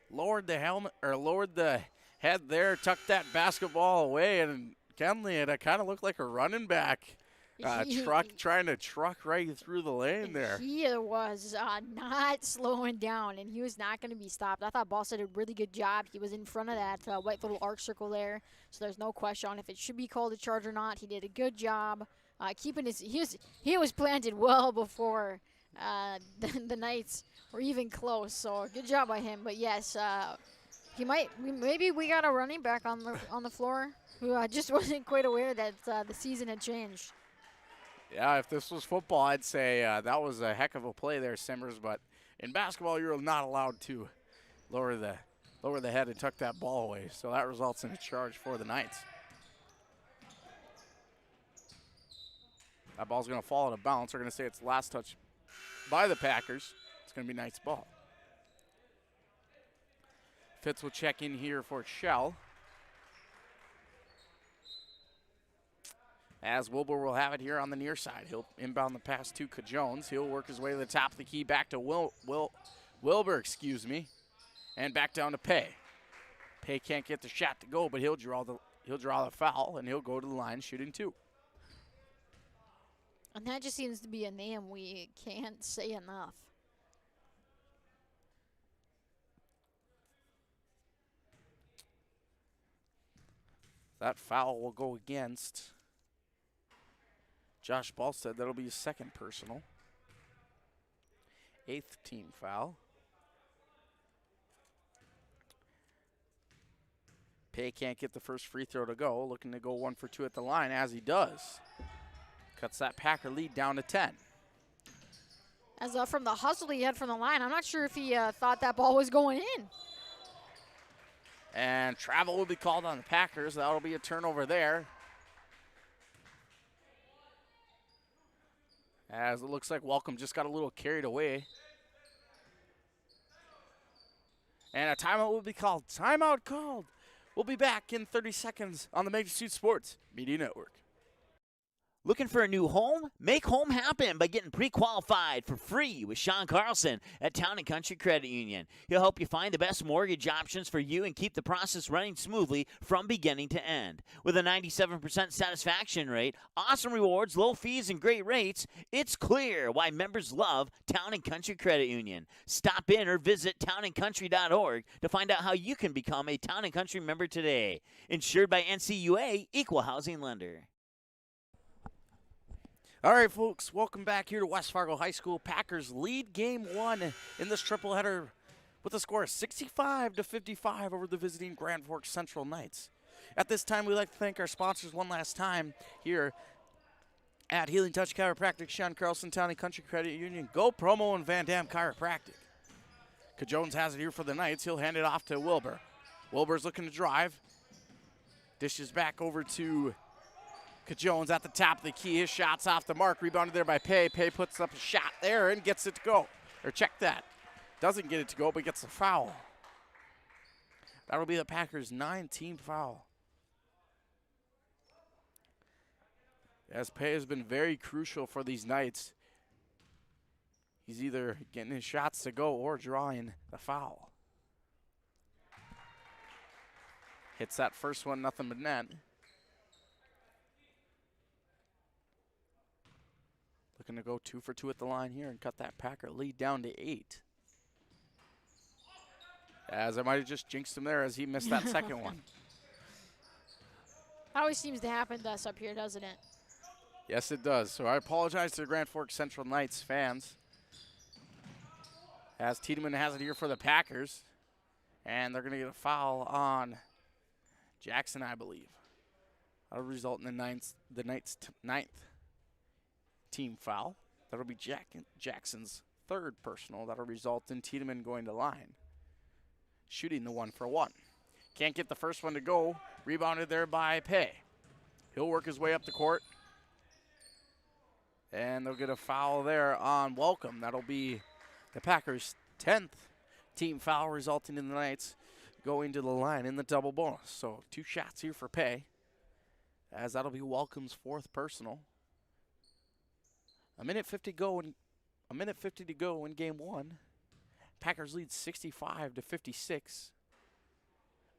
lowered the helmet or lowered the head there, tucked that basketball away, and Kenley, it kind of looked like a running back trying to truck right through the lane there. He was not slowing down, and he was not going to be stopped. I thought Ballstead did a really good job. He was in front of that white little arc circle there, so there's no question on if it should be called a charge or not. He did a good job keeping his. He was planted well before the Knights were even close. So good job by him. But yes, maybe we got a running back on the floor who just wasn't quite aware that the season had changed. Yeah, if this was football, I'd say that was a heck of a play there, Simmers. But in basketball, you're not allowed to lower the head and tuck that ball away. So that results in a charge for the Knights. That ball's going to fall out of bounds. They're going to say it's last touch by the Packers. It's going to be Knights' ball. Fitz will check in here for Shell. As Wilbur will have it here on the near side. He'll inbound the pass to Jones. He'll work his way to the top of the key back to Wilbur, and back down to Pay. Pay can't get the shot to go, but he'll draw the foul, and he'll go to the line shooting 2. And that just seems to be a name we can't say enough. That foul will go against Josh Ballstead. That'll be his second personal. 8th team foul. Pay can't get the first free throw to go. Looking to go 1 for 2 at the line, as he does. Cuts that Packer lead down to 10. As from the hustle he had from the line, I'm not sure if he thought that ball was going in. And travel will be called on the Packers. That'll be a turnover there. As it looks like Welcome just got a little carried away. And a timeout will be called. Timeout called. We'll be back in 30 seconds on the Magnitude Sports Media Network. Looking for a new home? Make home happen by getting pre-qualified for free with Sean Carlson at Town & Country Credit Union. He'll help you find the best mortgage options for you and keep the process running smoothly from beginning to end. With a 97% satisfaction rate, awesome rewards, low fees, and great rates, it's clear why members love Town & Country Credit Union. Stop in or visit townandcountry.org to find out how you can become a Town & Country member today. Insured by NCUA, Equal Housing Lender. All right, folks, welcome back here to West Fargo High School. Packers lead game 1 in this triple header with a score of 65-55 over the visiting Grand Forks Central Knights. At this time, we'd like to thank our sponsors one last time here at Healing Touch Chiropractic, Sean Carlson, Town & Country Credit Union, Go Promo, and Van Dam Chiropractic. Jones has it here for the Knights. He'll hand it off to Wilbur. Wilbur's looking to drive. Dishes back over to Jones at the top of the key. His shot's off the mark. Rebounded there by Pay. Pay puts up a shot there and gets it to go. Or check that. Doesn't get it to go, but gets the foul. That'll be the Packers' 9th foul. As Pay has been very crucial for these Knights. He's either getting his shots to go or drawing the foul. Hits that first one, nothing but net. Looking to go 2 for 2 at the line here and cut that Packer lead down to 8. As I might have just jinxed him there as he missed that second one. Always seems to happen to us up here, doesn't it? Yes, it does. So I apologize to the Grand Forks Central Knights fans. As Tiedemann has it here for the Packers. And they're going to get a foul on Jackson, I believe. That'll result in the Knights' ninth team foul. That'll be Jackson's third personal. That'll result in Tiedemann going to line. Shooting the 1-for-1. Can't get the first one to go. Rebounded there by Pay. He'll work his way up the court. And they'll get a foul there on Welcome. That'll be the Packers' 10th team foul, resulting in the Knights going to the line in the double bonus. So 2 shots here for Pay, as that'll be Welcome's 4th personal. A minute 50 to go in game 1. Packers lead 65-56.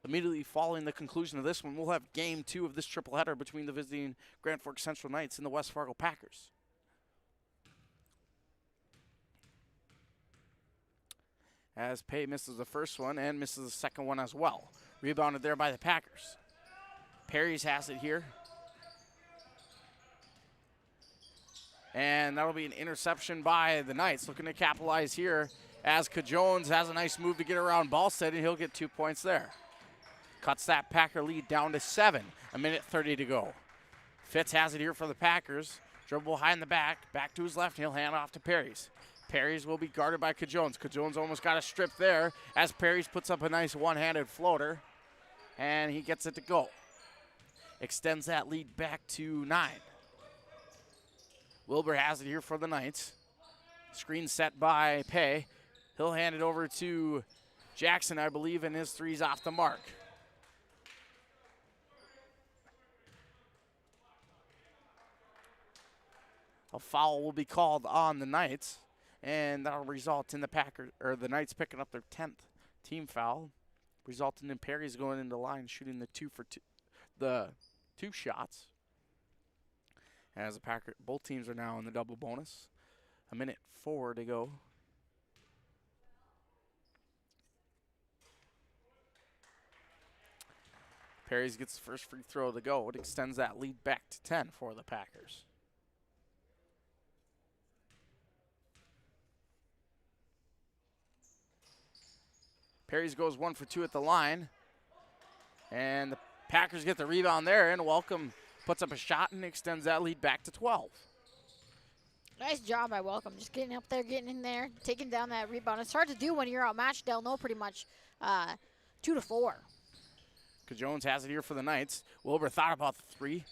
Immediately following the conclusion of this one, we'll have game 2 of this tripleheader between the visiting Grand Forks Central Knights and the West Fargo Packers. As Pay misses the first one and misses the second one as well. Rebounded there by the Packers. Perry's has it here. And that'll be an interception by the Knights. Looking to capitalize here as Cajones has a nice move to get around Ballstead, and he'll get 2 points there. Cuts that Packer lead down to 7. A minute 30 to go. Fitz has it here for the Packers. Dribble high in the back to his left, and he'll hand off to Perry's. Perry's will be guarded by Cajones. Cajones almost got a strip there as Perry's puts up a nice one-handed floater, and he gets it to go. Extends that lead back to 9. Wilbur has it here for the Knights. Screen set by Pay. He'll hand it over to Jackson, I believe, and his three's off the mark. A foul will be called on the Knights, and that'll result in the Knights picking up their 10th team foul, resulting in Perry's going into line shooting the 2 shots. As both teams are now in the double bonus. A minute 4 to go. Perry's gets the first free throw to go. It extends that lead back to 10 for the Packers. Perry's goes 1 for 2 at the line. And the Packers get the rebound there, and Welcome puts up a shot and extends that lead back to 12. Nice job by Welcome. Just getting up there, getting in there, taking down that rebound. It's hard to do when you're outmatched. They'll know pretty much 2 to 4. Cajones has it here for the Knights. Wilbur thought about the 3.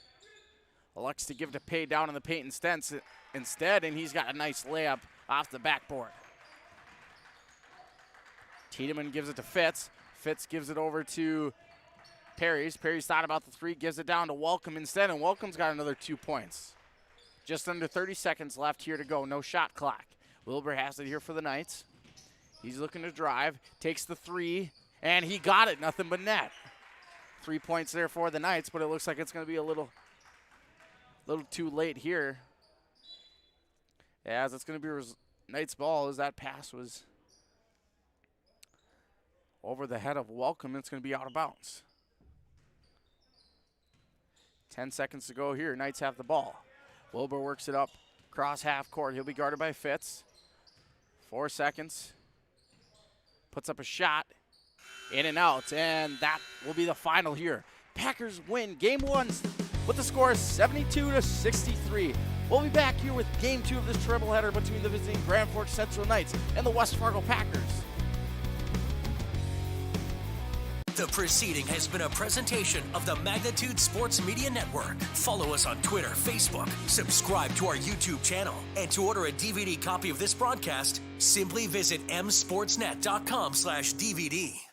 Elects to give it to Pay down in the paint instead, and he's got a nice layup off the backboard. Tiedemann gives it to Fitz. Fitz gives it over to Perry's. Perry's thought about the 3, gives it down to Welcome instead, and Welcome's got another 2 points. Just under 30 seconds left here to go. No shot clock. Wilbur has it here for the Knights. He's looking to drive. Takes the 3, and he got it. Nothing but net. 3 points there for the Knights, but it looks like it's going to be a little too late here. As it's going to be Knights ball as that pass was over the head of Welcome. It's going to be out of bounds. 10 seconds to go here. Knights have the ball. Wilbur works it up across half court. He'll be guarded by Fitz. 4 seconds. Puts up a shot. In and out. And that will be the final here. Packers win game 1 with the score 72-63. We'll be back here with game 2 of this tripleheader between the visiting Grand Forks Central Knights and the West Fargo Packers. The proceeding has been a presentation of the Magnitude Sports Media Network. Follow us on Twitter, Facebook, subscribe to our YouTube channel, and to order a DVD copy of this broadcast, simply visit msportsnet.com/DVD.